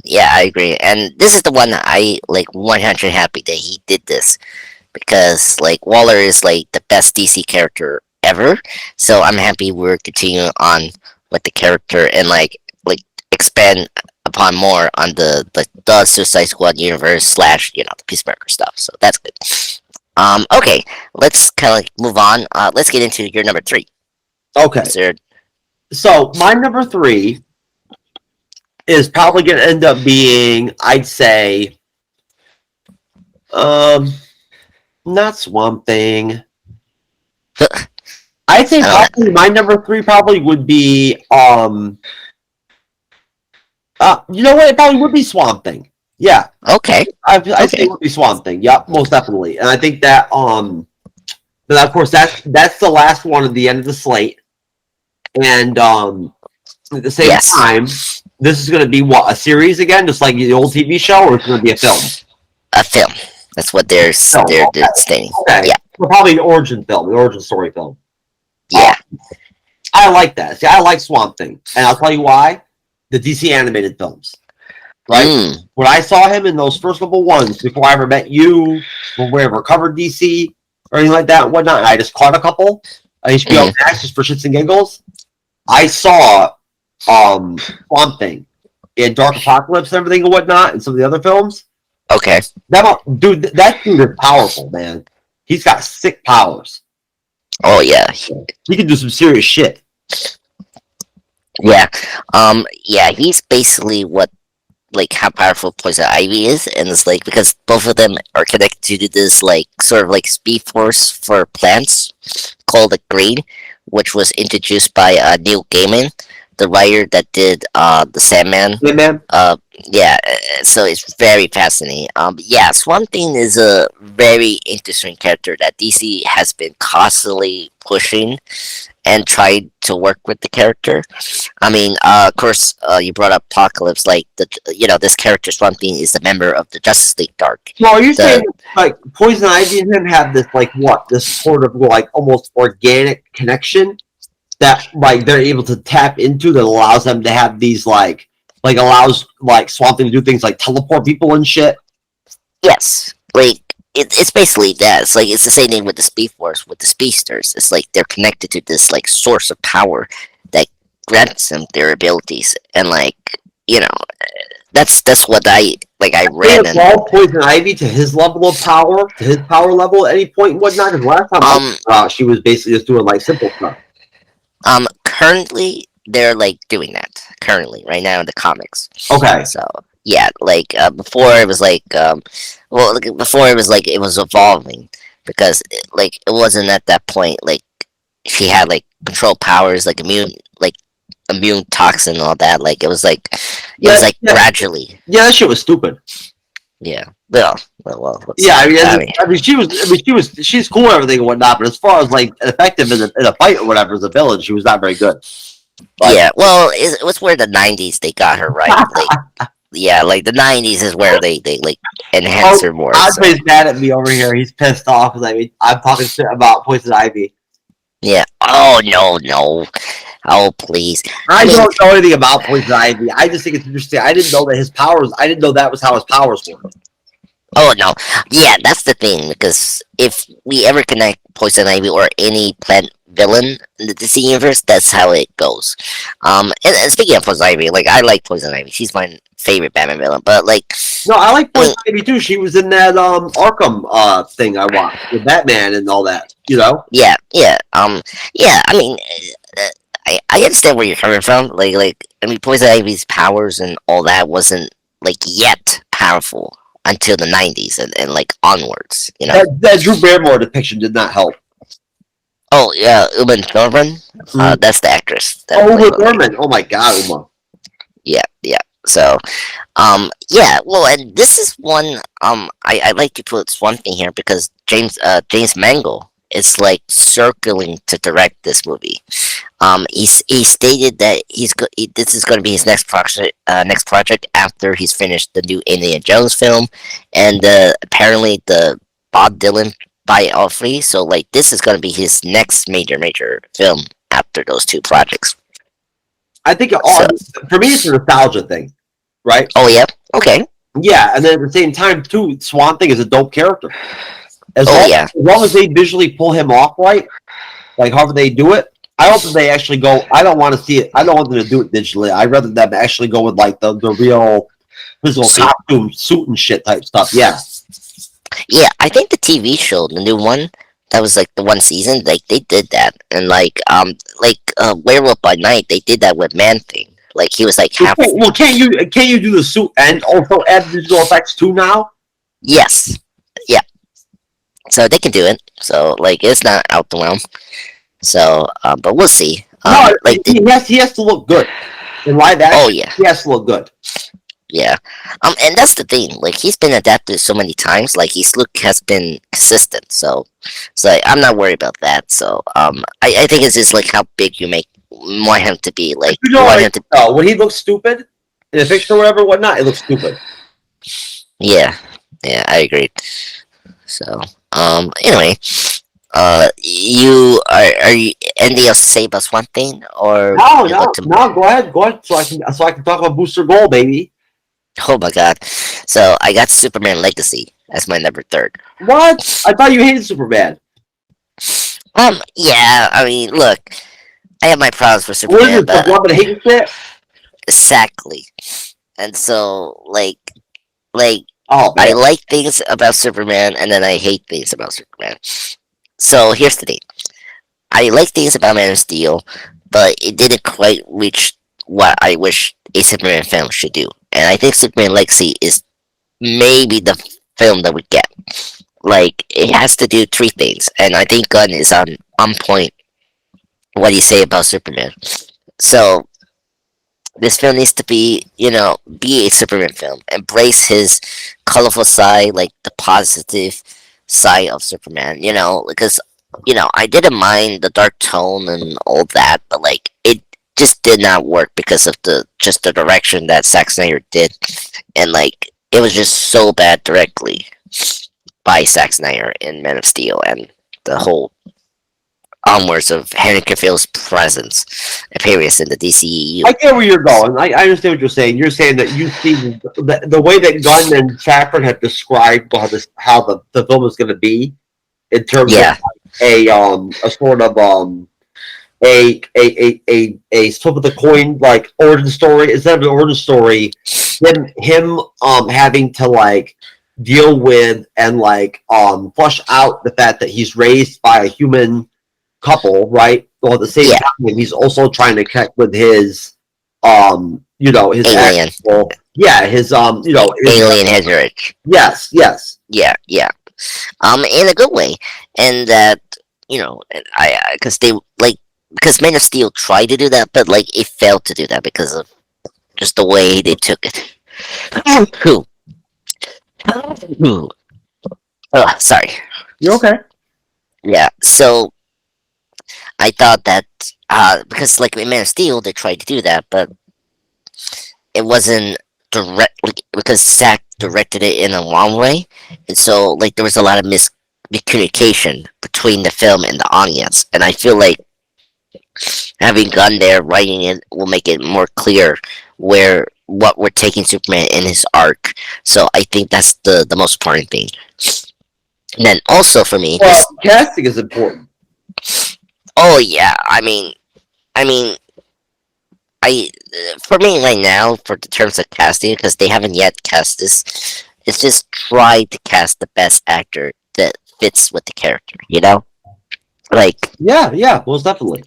yeah, I agree. And this is the one that I like 100 happy that he did this because like Waller is like the best DC character ever. So I'm happy we're continuing on with the character and like expand upon more on the Suicide Squad universe / the Peacemaker stuff. So that's good. Okay, let's kind of like move on. Let's get into your number 3. Okay. So my number 3 is probably going to end up being, I'd say, not Swamp Thing. I'd say probably my number 3 probably would be, you know what? It probably would be Swamp Thing. Yeah. Okay. I say it would be Swamp Thing. Yep, most definitely. And I think that, but of course, that's the last one at the end of the slate. And at the same time, this is going to be what, a series again, just like the old TV show, or it's going to be a film? A film. That's what they're stating. Okay. Yeah. Well, probably an origin film, the origin story film. Yeah. I like that. See, I like Swamp Thing, and I'll tell you why. the DC animated films, right? Mm. When I saw him in those first couple ones before I ever met you, when we ever covered DC or anything like that and whatnot, I just caught a couple on HBO Mm. Max just for shits and giggles. I saw Swamp Thing in Dark Apocalypse and everything and whatnot, and some of the other films. Okay. That dude is powerful, man. He's got sick powers. Oh yeah. He can do some serious shit. Yeah. Yeah. He's basically what, like, how powerful Poison Ivy is, and it's like because both of them are connected to this like sort of like speed force for plants called the Green, which was introduced by Neil Gaiman, the writer that did the Sandman. Yeah, man. Yeah, so it's very fascinating. Yeah, Swamp Thing is a very interesting character that DC has been constantly pushing and tried to work with the character. I mean, of course, you brought up Apocalypse. Like this character Swamp Thing is a member of the Justice League Dark. So are you The saying like Poison Ivy and him have this like what? This sort of like almost organic connection that like they're able to tap into that allows them to have these like allows like Swamp Thing to do things like teleport people and shit. Yes, like it's basically that. It's like it's the same thing with the Speed Force with the Speedsters. It's like they're connected to this like source of power that grants them their abilities, and like that's what I like. I They read and evolve Poison Ivy to his level of power, to his power level at any point and whatnot. Because last time she was basically just doing like simple stuff. currently they're like doing that currently right now in the comics. Okay. So yeah, like before it was like before it was like it was evolving because it wasn't at that point like she had like control powers like immune toxin and all that. Like it was like gradually. Yeah, that shit was stupid. Yeah. Well. Yeah, I mean, she's cool and everything and whatnot, but as far as like effective in a fight or whatever as a villain, she was not very good. But, yeah, well, it was where the '90s they got her right. Like, yeah, like the '90s is where they like enhance her more. Andre's mad at me over here. He's pissed off because I'm talking shit about Poison Ivy. Yeah. Oh no. Oh please. I don't know anything about Poison Ivy. I just think it's interesting. I didn't know that his powers. I didn't know that was how his powers worked. Oh no. Yeah, that's the thing because if we ever connect Poison Ivy or any plant villain in the DC universe, that's how it goes. And speaking of Poison Ivy, like I like Poison Ivy. She's my favorite Batman villain. But like, no, I like Poison Ivy too. She was in that Arkham thing I watched with Batman and all that. You know? Yeah. I mean, I understand where you're coming from. Like I mean, Poison Ivy's powers and all that wasn't like yet powerful until the '90s and like onwards. You know, that Drew Barrymore depiction did not help. Oh yeah, Uma Thurman. That's the actress. Uma Thurman. Oh my god, Uma. Yeah. So, yeah. Well, and this is one. I like to put one thing here because James Mangold is like circling to direct this movie. He stated that this is going to be his next project after he's finished the new Indiana Jones film, and apparently the Bob Dylan biography. So like this is going to be his next major film after those two projects. I think for me it's a nostalgia thing, right? Oh yeah, okay. Yeah, and then at the same time too, Swamp Thing is a dope character. As long as they visually pull him off right, like however they do it, I hope that they actually go. I don't want to see it. I don't want them to do it digitally. I'd rather them actually go with like the real physical costume, suit and shit type stuff. Yeah. Yeah, I think the TV show, the new one, that was like the one season, like they did that, and like Werewolf by Night, they did that with Man Thing. Like he was like half. Well, can't you do the suit and also add digital effects too now? Yes. Yeah. So they can do it. So like it's not out the realm. So, but we'll see. No, like he has to look good. In live action, oh yeah, he has to look good. Yeah, and that's the thing. Like he's been adapted so many times. Like his look has been consistent. So I'm not worried about that. So I think it's just like how big you want him to be. Like you know, when he looks stupid in a picture or whatever, whatnot, it looks stupid. Yeah, I agree. So anyway, you anything else to say about Swamp Thing, or No, you want no, to? no. Go ahead, so I can talk about Booster Gold, baby. Oh my god! So I got Superman Legacy as my number third. What? I thought you hated Superman. Yeah. I mean, look, I have my problems with What is Superman, it? The but love and hate shit? exactly. And so, like Oh I man. like things about Superman, and then I hate things about Superman. So here's the thing: I like things about Man of Steel, but it didn't quite reach what I wish a Superman film should do. And I think Superman Legacy is maybe the film that we get. Like it has to do three things, and I think Gunn is on point. What do you say about Superman? So this film needs to be, be a Superman film. Embrace his colorful side, like the positive side of Superman. Because I didn't mind the dark tone and all that, but like it just did not work because of the direction that Zack Snyder did, and like it was just so bad directly by Zack Snyder in Man of Steel, and the whole onwards of Henry Cavill's presence appearance in the DCEU. I get where you're going. I understand what you're saying. You're saying that you see the way that Gunn and Chapman have described how the film is going to be in terms of Yeah, a sort of a flip of the coin like origin story instead of an origin story. Him having to like deal with and like flush out the fact that he's raised by a human couple, right? Well, at the same yeah, time, he's also trying to connect with his, his alien, actual, yeah, his, alien heritage. yes, yes, Yeah, yeah. In a good way, and that and because they like because Man of Steel tried to do that, but like it failed to do that because of just the way they took it. Who? Who? Oh, sorry. you're okay. Yeah. So I thought that because like in Man of Steel they tried to do that, but it wasn't direct like, because Zack directed it in a wrong way, and so like there was a lot of miscommunication between the film and the audience, and I feel like having Gunn there writing it will make it more clear where what we're taking Superman in his arc. So I think that's the most important thing. And then also for me, Well, this casting is important. oh yeah, I mean I for me right now for the terms of casting because they haven't yet cast this, it's just try to cast the best actor that fits with the character. Like Yeah, yeah, most definitely.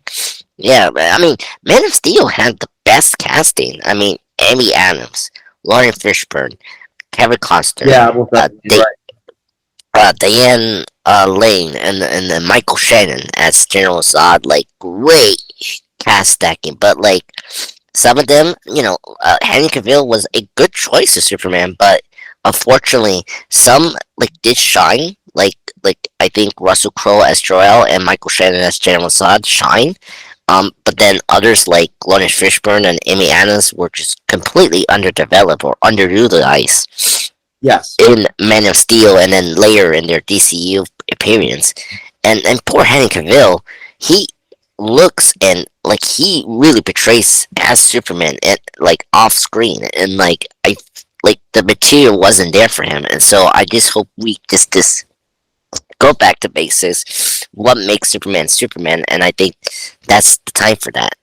yeah, but, I mean Man of Steel had the best casting. I mean Amy Adams, Lauren Fishburne, Kevin Costner, Yeah, most definitely. You're they right. Diane Lane and then Michael Shannon as General Zod, like great cast stacking. But like some of them, Henry Cavill was a good choice as Superman, but unfortunately, some like did shine. Like I think Russell Crowe as Jor-El and Michael Shannon as General Zod shine. But then others like Lawrence Fishburne and Amy Adams were just completely underdeveloped or underutilized Yes. in Man of Steel and then later in their DCU appearance. And poor Henry Cavill, he looks and like he really portrays as Superman and like off screen and like I like the material wasn't there for him and so I just hope we just go back to basics. What makes Superman Superman? And I think that's the time for that.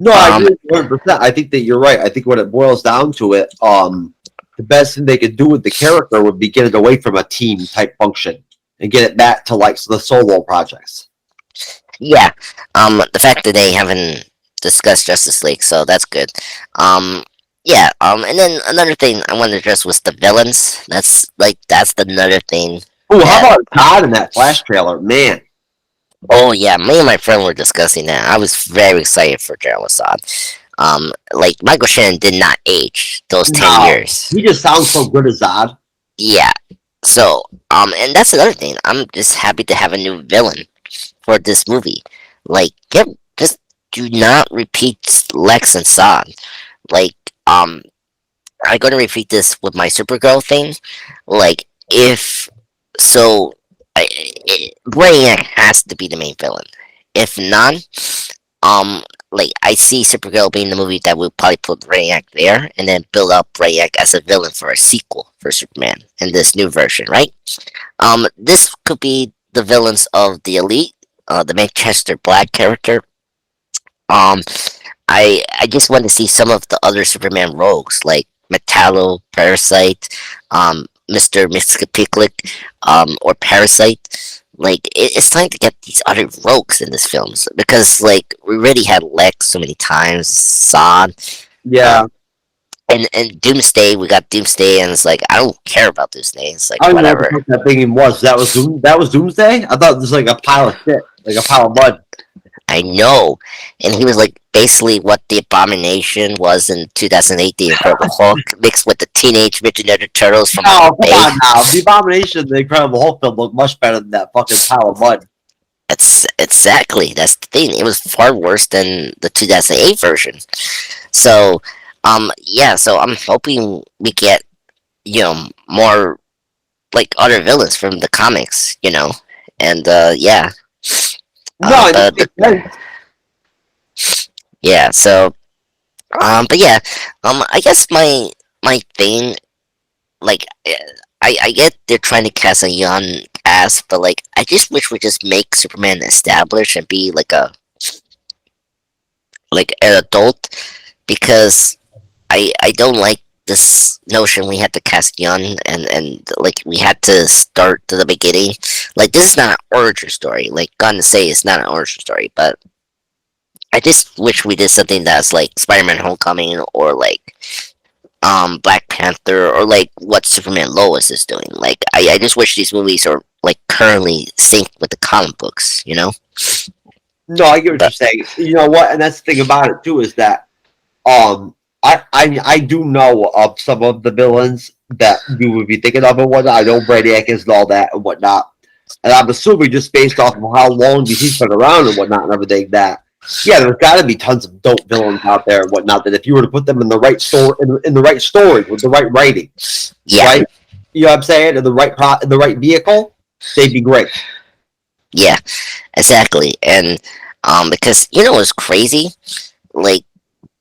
No, I Um, agree 100%. I think that you're right. I think when it boils down to it, the best thing they could do with the character would be get it away from a team type function and get it back to like the solo projects. yeah. The fact that they haven't discussed Justice League, so that's good. Um, yeah. And then another thing I wanted to address was the villains. That's another thing Oh, how that. about Todd in that Flash trailer? Man, Oh yeah, me and my friend were discussing that. I was very excited for General Assad. Like Michael Shannon did not age those 10 years. he just sounds so good as Zod. Yeah. So, and that's another thing. I'm just happy to have a new villain for this movie. Like, just do not repeat Lex and Zod. Like, I'm gonna repeat this with my Supergirl thing. Like, if so, Brainiac has to be the main villain. If none, um, like I see Supergirl being the movie that will probably put Brainiac there, and then build up Brainiac as a villain for a sequel for Superman in this new version, right? This could be the villains of the Elite, the Manchester Black character. Um, I just want to see some of the other Superman rogues like Metallo, Parasite, Mister Mixcopic, or Parasite. Like it's time to get these other rogues in this films because like we already had Lex so many times, Zod, Yeah, um, and Doomsday. We got Doomsday, and it's like I don't care about Doomsday. It's like I don't even know what the whatever. fuck that thing even was. That was Doomsday. I thought it was like a pile of shit, like a pile of mud. I know. And he was like basically what the Abomination was in 2008, the Incredible Hulk, mixed with the Teenage Mutant Ninja Turtles from Michael Oh, come Bay. on now. The Abomination, the Incredible Hulk film looked much better than that fucking pile of mud. That's exactly that's the thing. It was far worse than the 2008 version. So, yeah. So I'm hoping we get more like other villains from the comics, and yeah. No, it But makes sense. yeah. So but yeah. I guess my thing like I get they're trying to cast a young cast, but like I just wish we just make Superman established and be like an adult because I don't like this notion we had to cast young and like we had to start to the beginning. Like this is not an origin story. Like Gunn say it's not an origin story, but I just wish we did something that's like Spider-Man Homecoming or like Black Panther or like what Superman Lois is doing. Like I just wish these movies are like currently synced with the comic books, No, I get what you're But saying. You know what? And that's the thing about it too is that I do know of some of the villains that you would be thinking of and whatnot. I know Brainiac is and all that and whatnot. And I'm assuming just based off of how long he's been around and whatnot and everything that yeah, there's got to be tons of dope villains out there and whatnot. That if you were to put them in the right story, in the right story with the right writing, yeah, right? You know what I'm saying? In the right in the right vehicle, they'd be great. yeah, exactly. And because what's crazy? Like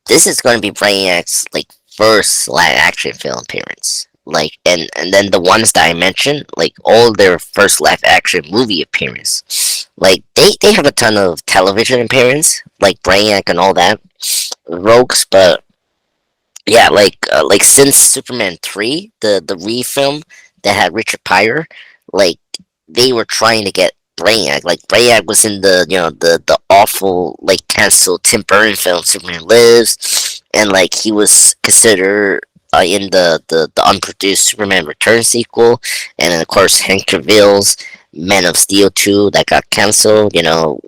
this is going to be Brainiac's like first live action film appearance. Like and then the ones that I mentioned, like all their first live action movie appearance. Like they have a ton of television appearance, like Brainiac and all that, Rogues, but yeah, like since Superman 3, the re-film that had Richard Pryor, like they were trying to get Brainiac. Like Brainiac was in the awful like canceled Tim Burton film Superman Lives, and like he was considered in the unproduced Superman Return sequel, and then of course Hank Cavill's Man of Steel 2 that got canceled.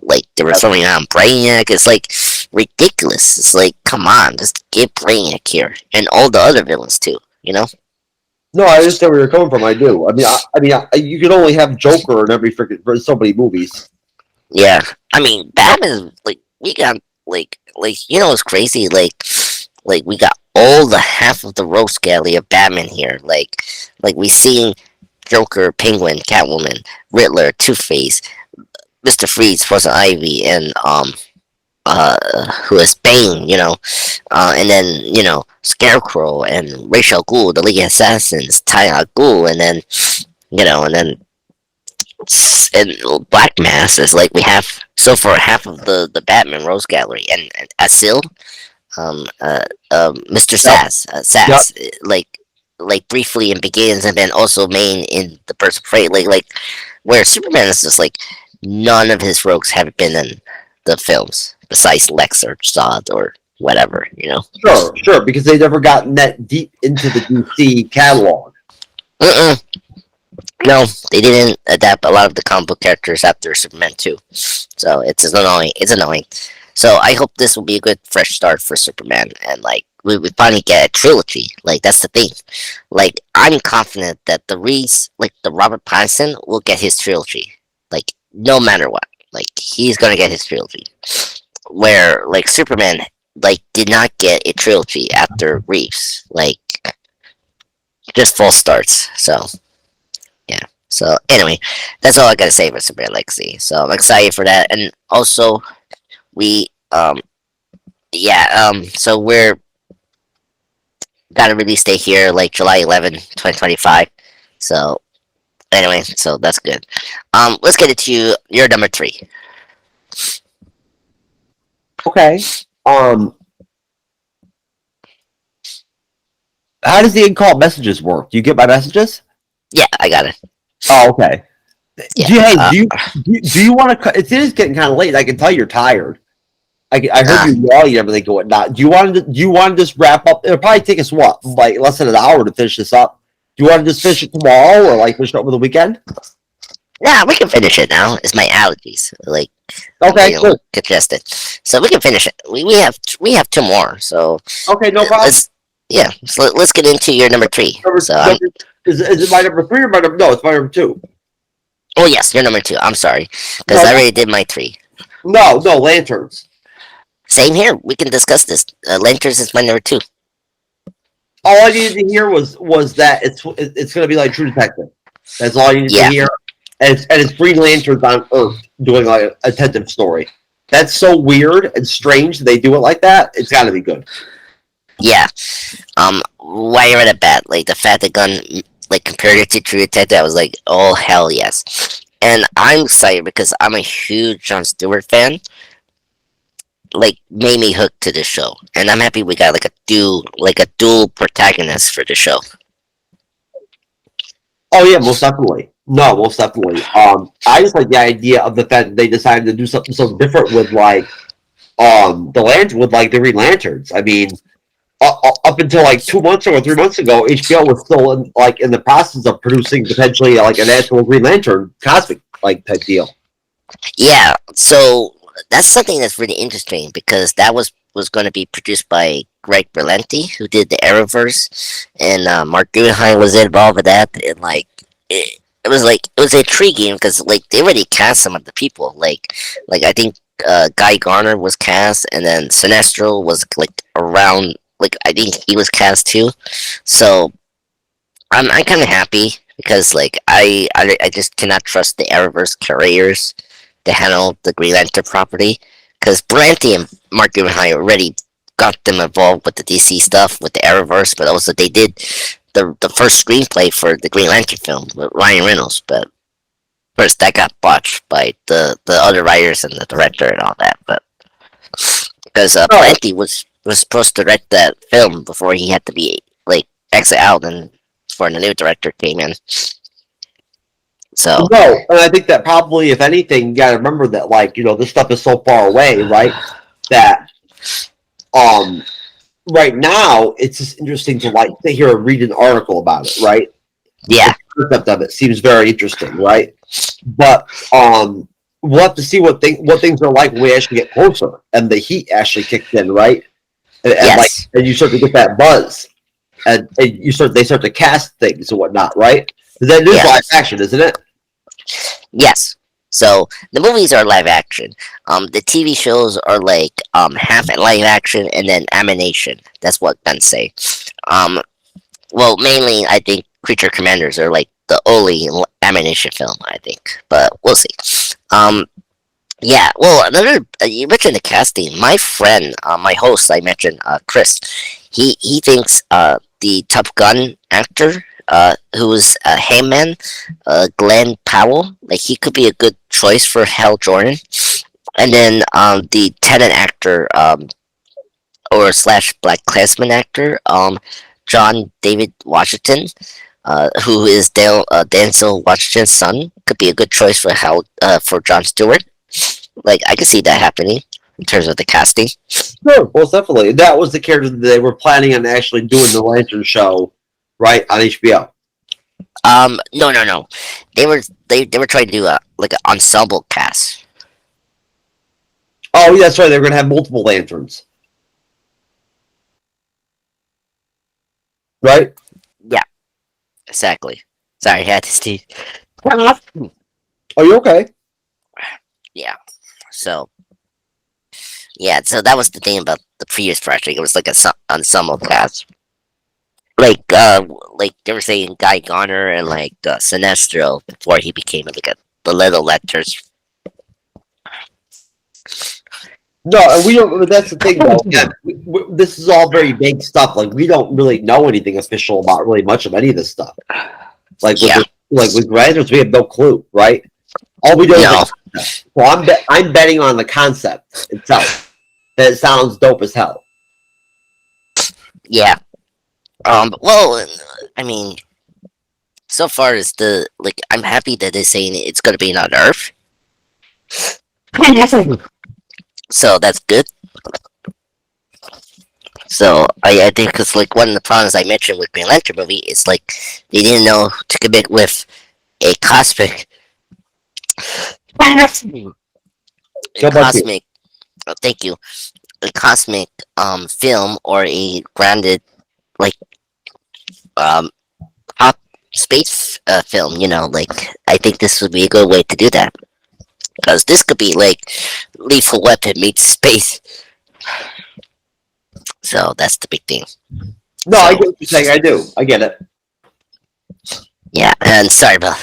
Like they were throwing on Brainiac. It's like ridiculous. It's like, come on, just get Brainiac here, and all the other villains too. No, I understand where you're coming from. I do. You can only have Joker in every freaking for so many movies. Yeah. I mean, Batman. Like we got what's crazy? Like we got all the half of the roast galley of Batman here. Like we seen Joker, Penguin, Catwoman, Riddler, Two Face, Mister Freeze, Poison Ivy, and who is Bane, and then Scarecrow and Rachel Gould, the League of Assassins, Talia Ghul, and then and then and Black Mass is like we have so far half of the Batman Rose Gallery and Asil, Mr. Yep. Yep. Sass, like briefly in Begins, and then also main in the Birds of Prey, like where Superman is just like none of his rogues have been in the films besides Lex or Zod or whatever. Sure, sure, because they never gotten that deep into the DC catalog. Mm-mm. No, they didn't adapt a lot of the comic book characters after Superman 2. So it's annoying. It's annoying. So I hope this will be a good fresh start for Superman, and like we finally get a trilogy. Like that's the thing. Like I'm confident that the Robert Pattinson will get his trilogy. Like no matter what. Like he's gonna get his trilogy. Where like Superman like did not get a trilogy after Reeves. Like just false starts. So yeah. So anyway, that's all I gotta say for Super Legacy. So I'm excited for that, and also we so we're got a release date here like July 11th, 2025. So anyway, so that's good. Let's get into your number three. Okay. Um, how does the in-call messages work? Do you get my messages? Yeah, I got it. Oh, okay. Yeah. Do you, hey, do you want to? It is getting kind of late. I can tell you're tired. I heard Uh, you yelling and everything and whatnot. Do you want to just wrap up? It'll probably take us what, like less than an hour to finish this up. Do you want to just finish it tomorrow or like finish it over the weekend? yeah, we can finish it now. It's my allergies, like Okay, cool. congested. So we can finish it. We have two more. So Okay, no problem. let's yeah. So let's get into your number three. So Is it my number three or my number? No, it's my number two. oh yes, your number two. I'm sorry, because No, I already did my three. no, lanterns. Same here. We can discuss this. Lanterns is my number two. All I needed to hear was that it's going to be like True Detective. That's all I needed to Yeah, hear. And it's Green Lanterns on Earth doing like a detective story. That's so weird and strange that they do it like that. It's got to be good. yeah. Why right at bat, like the fact that Gunn like compared it to True Detective, I was like, oh hell yes. And I'm excited because I'm a huge Jon Stewart fan. Like made me hooked to the show, and I'm happy we got like a dual protagonist for the show. Oh yeah, most definitely. No, most definitely. I just like the idea of the fact that they decided to do something so different with like the lantern with like the Green Lanterns. I mean, up until like 2 months ago, 3 months ago, HBO was still in the process of producing potentially like an actual Green Lantern cosmic like type deal. Yeah, so that's something that's really interesting because that was going to be produced by Greg Berlanti, who did the Arrowverse, and Mark Guggenheim was involved with that, and it was intriguing because like they already cast some of the people, like I think Guy Garner was cast, and then Sinestro was like around, like I think he was cast too, so I'm kind of happy because like I just cannot trust the Arrowverse curators to handle the Green Lantern property because Branty and Mark Guggenheim already got them involved with the DC stuff with the Arrowverse, but also they did the first screenplay for the Green Lantern film with Ryan Reynolds, but first that got botched by the other writers and the director and all that, but because No, Branty was supposed to direct that film before he had to be like exit out and before the new director came in. So no, and I think that probably, if anything, you got to remember that like this stuff is so far away, right? That um right now it's just interesting to like to hear and read an article about it, right? The yeah, concept of it seems very interesting, right? But we'll have to see what things are like when we actually get closer and the heat actually kicks in, right? And like yes, and you start to get that buzz, and they start to cast things and whatnot, right? That is yeah, live action, isn't it? yes. So the movies are live action. The TV shows are like half live action and then animation. That's what Gunn say. Um, well, mainly I think Creature Commanders are like the only animation film I think, but we'll see. Yeah. Well, another you mentioned the casting. My friend, my host, I mentioned Chris. He thinks the Top Gun actor, who was Heyman, Glenn Powell, like he could be a good choice for Hal Jordan. And then the Tenant actor, or slash Black Klansman actor, John David Washington, who is Denzel Washington's son, could be a good choice for for Jon Stewart. Like I could see that happening in terms of the casting. Sure, most definitely. That was the character that they were planning on actually doing the Lantern show, right, on HBO. No, no, no. They were trying to do a like an ensemble cast. Oh, yeah, that's right. They're going to have multiple lanterns, right? Yeah, exactly. Sorry, I had to see. Are you okay? Yeah. So yeah, so that was the thing about the previous project. It was like a ensemble cast. like they were saying Guy Garner and like Sinestro before he became like the little letters. No, and we don't. That's the thing, though. Again, this is all very vague stuff. Like we don't really know anything official about really much of any of this stuff. Like with Yeah, the, like with Granders, we have no clue, right? All we know is no, the concept. So I'm betting on the concept itself. That it sounds dope as hell. yeah. Well, I mean, so far as the like, I'm happy that they're saying it's gonna be on Earth, so that's good. So I think it's like one of the problems I mentioned with Green Lantern movie is like they didn't know to commit with a cosmic, a How about you? cosmic. Thank you, a cosmic film or a grounded like um pop space film. You know, like I think this would be a good way to do that because this could be like Lethal Weapon meets space. So that's the big thing. No, I So get what you're saying. I do. I get it. yeah, and sorry about.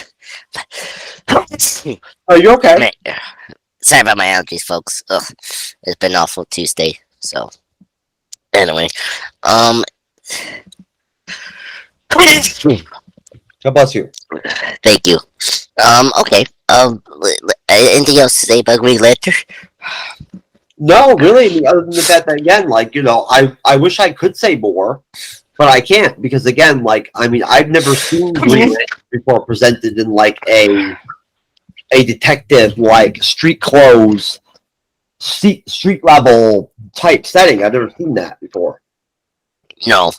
Are you okay? Sorry about my allergies, folks. Ugh, it's been an awful Tuesday. So anyway, um, God bless you. thank you. Okay. Anything else to say about Green Lantern? No, really. I mean, other than the fact that again, like I wish I could say more, but I can't because again, like I mean, I've never seen Green Lantern before presented in like a detective like street clothes, street level type setting. I've never seen that before. No.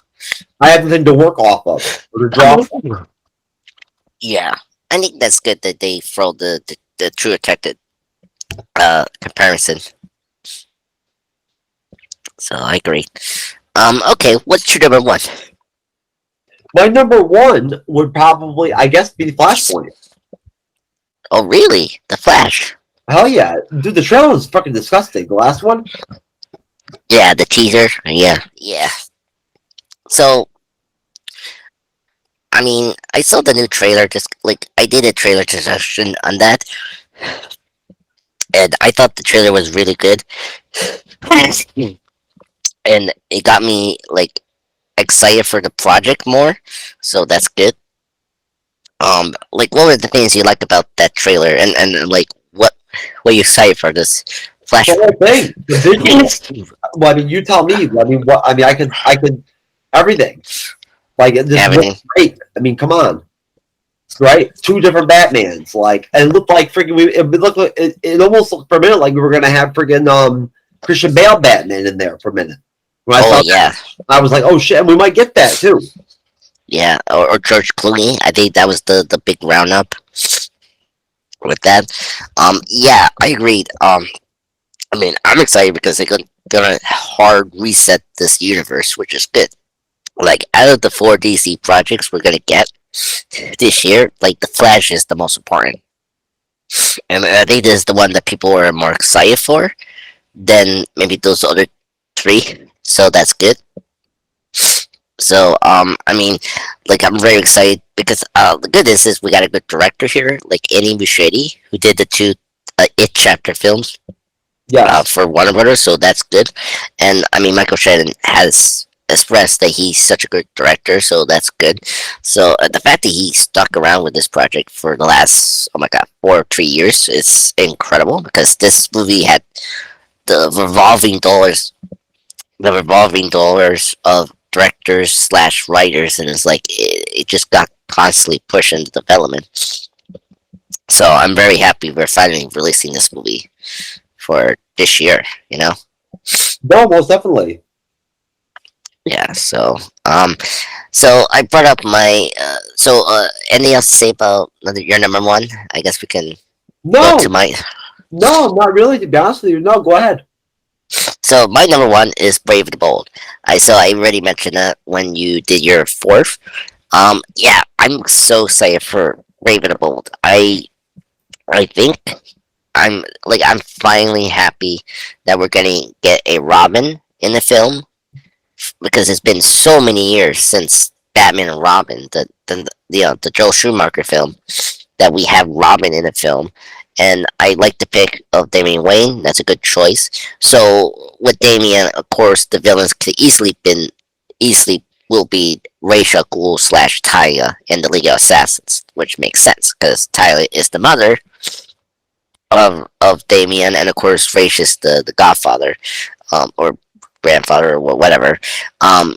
I have nothing to work off of or to draw from. Yeah, I think that's good that they throw the True Detective comparison. So I agree. Okay. What's your number one? My number one would probably, I guess, be Flashpoint. Oh, really? The Flash. Hell yeah, dude! The trailer was fucking disgusting. The last one. Yeah, the teaser. Yeah, yeah. So I mean, I saw the new trailer. Just like I did a trailer suggestion on that, and I thought the trailer was really good, and it got me like excited for the project more. So that's good. Like what were the things you liked about that trailer, and like what you excited for this The Flash? whole thing, the visual. Well, I mean, you tell me. I mean, what? I mean, I could, everything. Like it just Everything. looked great. I mean, come on, right? Two different Batmans, like, and it looked like freaking. It looked like it almost looked for a minute like we were gonna have freaking Christian Bale Batman in there for a minute. When I Oh saw yeah, that, I was like, oh shit, and we might get that too. yeah. Or George Clooney. I think that was the big roundup with that. Yeah, I agreed. I mean, I'm excited because they're gonna hard reset this universe, which is good. Like out of the four DC projects we're gonna get this year, like the Flash is the most important, and I think this is the one that people are more excited for than maybe those other three. So that's good. So I mean, like I'm very excited because the good is we got a good director here, like Andy Muschietti, who did the two It chapter films Yes. for Warner Brothers, so that's good. And I mean, Michael Shannon has expressed that he's such a good director, so that's good. So the fact that he stuck around with this project for the last, oh my god, 4 or 3 years is incredible because this movie had the revolving dollars of directors slash writers, and it's like it just got constantly pushed into development. So I'm very happy we're finally releasing this movie for this year. You know. No, most definitely. Yeah, um so I brought up my anything else to say about your number one? I guess we can go to No, my no, not really. To be honest with you, no. Go ahead. so my number one is Brave and the Bold. I already mentioned that when you did your fourth. Yeah, I'm so excited for Brave and the Bold. I think I'm finally happy that we're gonna get a Robin in the film because it's been so many years since Batman and Robin, the Joel Schumacher film, that we have Robin in the film, and I like the pick of Damian Wayne. That's a good choice. So with Damian, of course, the villains could easily will be Ra's al Ghul slash Talia in the League of Assassins, which makes sense because Talia is the mother of Damian, and of course Ra's is the godfather, or grandfather or whatever. Um,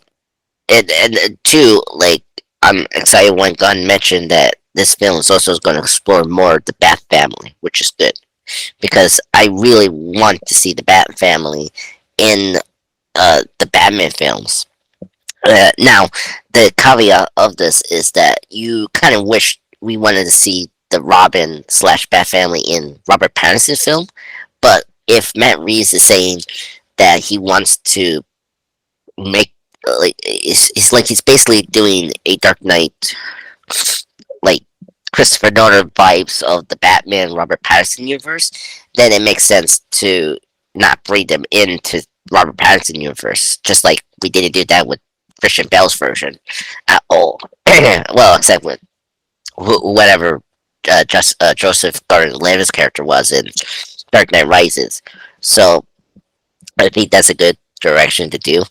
and two, like, I'm excited when Gunn mentioned that this film is also going to explore more the Bat family, which is good because I really want to see the Bat family in the Batman films. Now, the caveat of this is that you kind of wish we wanted to see the Robin slash Bat family in Robert Pattinson's film, but if Matt Reeves is saying that he wants to make like it's like he's basically doing a Dark Knight, like Christopher Nolan vibes of the Batman Robert Pattinson universe, then it makes sense to not bring them into Robert Pattinson universe, just like we didn't do that with Christian Bale's version at all. Well, except with whatever Joseph Gordon-Levitt's character was in Dark Knight Rises. So I think that's a good direction to do.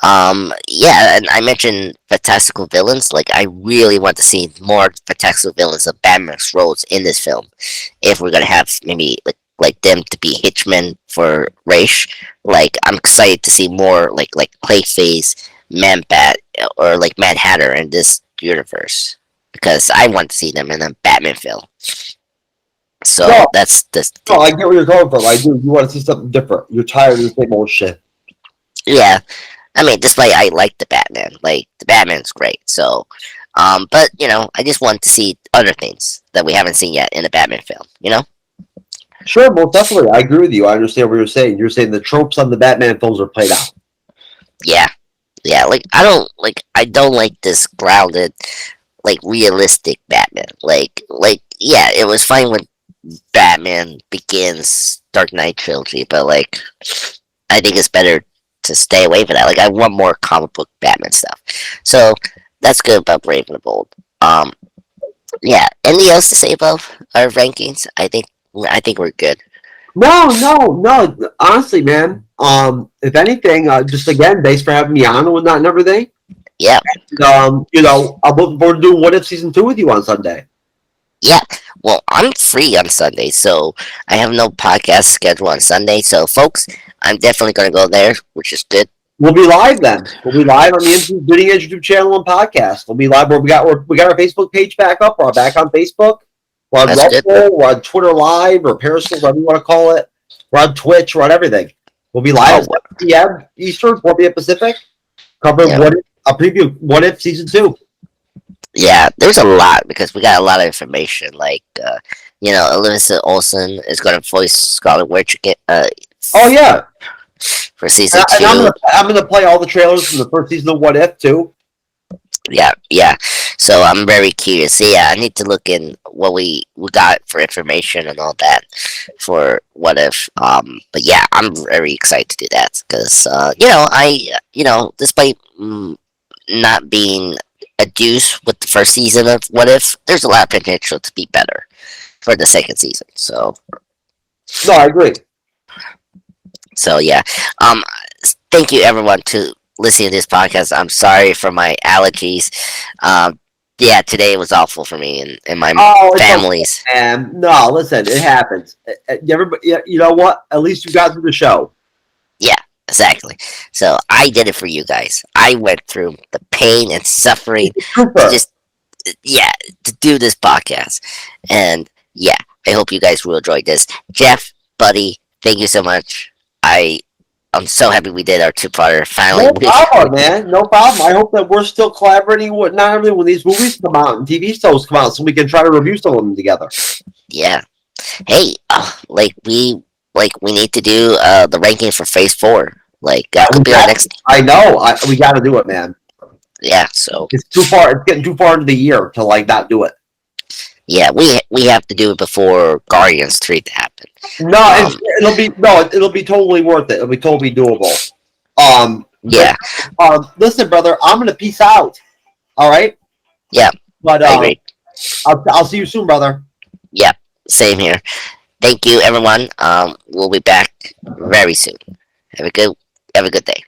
Yeah, and I mentioned fantastical villains. Like, I really want to see more fantastical villains of Batman's roles in this film. If we're gonna have maybe like them to be hitchmen for Ra's, like I'm excited to see more like Clayface, Man Bat, or like Mad Hatter in this universe because I want to see them in a Batman film. So No, that's this. no, I get where you're going from. I do. You want to see something different. You're tired of the same old shit. Yeah, I mean, despite I like the Batman, like the Batman's great. So, but I just want to see other things that we haven't seen yet in the Batman film. Sure, most definitely. I agree with you. I understand what you're saying. You're saying the tropes on the Batman films are played out. Yeah, yeah. Like I don't like this grounded, like realistic Batman. Yeah, it was fine when Batman Begins Dark Knight trilogy, but like I think it's better to stay away from that. Like I want more comic book Batman stuff. So that's good about Brave and the Bold. Um, yeah. Anything else to say about our rankings? I think we're good. No, no, no. Honestly, man. If anything, just again, thanks for having me on and whatnot and everything. Yeah. I'm looking forward to doing What If Season 2 with you on Sunday. Yeah. Well, I'm free on Sunday, so I have no podcast schedule on Sunday. So, folks, I'm definitely going to go there, which is good. We'll be live then. We'll be live on the MCU Bleeding Edge YouTube channel and podcast. We'll be live where we got our Facebook page back up. We're back on Facebook. We're on That's good. Rumble. We're on Twitter Live or Periscope, whatever you want to call it. We're on Twitch. We're on everything. We'll be live Oh, at 7 p.m. Eastern, 4 p.m. Pacific. Covering yeah. a preview of What If Season 2. Yeah, there's a lot because we got a lot of information. Like, Elizabeth Olsen is going to voice Scarlet Witch again, Oh, yeah. for season And 2. I'm gonna play all the trailers from the first season of What If, too. Yeah, yeah. So I'm very curious. So, yeah, I need to look in what we got for information and all that for What If. But yeah, I'm very excited to do that because despite not being a deuce with the first season of What If, there's a lot of potential to be better for the second season. So No, I agree. yeah. Um, Thank you everyone to listening to this podcast. I'm sorry for my allergies. Yeah, today was awful for me and my It's family's. okay, man. No, listen, it happens. Everybody, you know what? At least you got through the show. Yeah, exactly. So I did it for you guys. I went through the pain and suffering to Super. just to do this podcast. And yeah, I hope you guys will enjoy this. Jeff, buddy, thank you so much. I'm so happy we did our two-parter finally. No problem, man. No problem. I hope that we're still collaborating with not only when these movies come out and TV shows come out, so we can try to review some of them together. Yeah. Hey, we need to do the ranking for Phase 4. Like that could be our next. I know. We got to do it, man. Yeah. So It's too far. It's getting too far into the year to not do it. yeah, we have to do it before Guardians 3 to happen. No, it'll be totally worth it. It'll be totally doable. Yeah. Listen, brother, I'm gonna peace out. All right, Yeah, but I agree. I'll see you soon, brother. Yeah, same here. Thank you, everyone. We'll be back very soon. Have a good have a good day.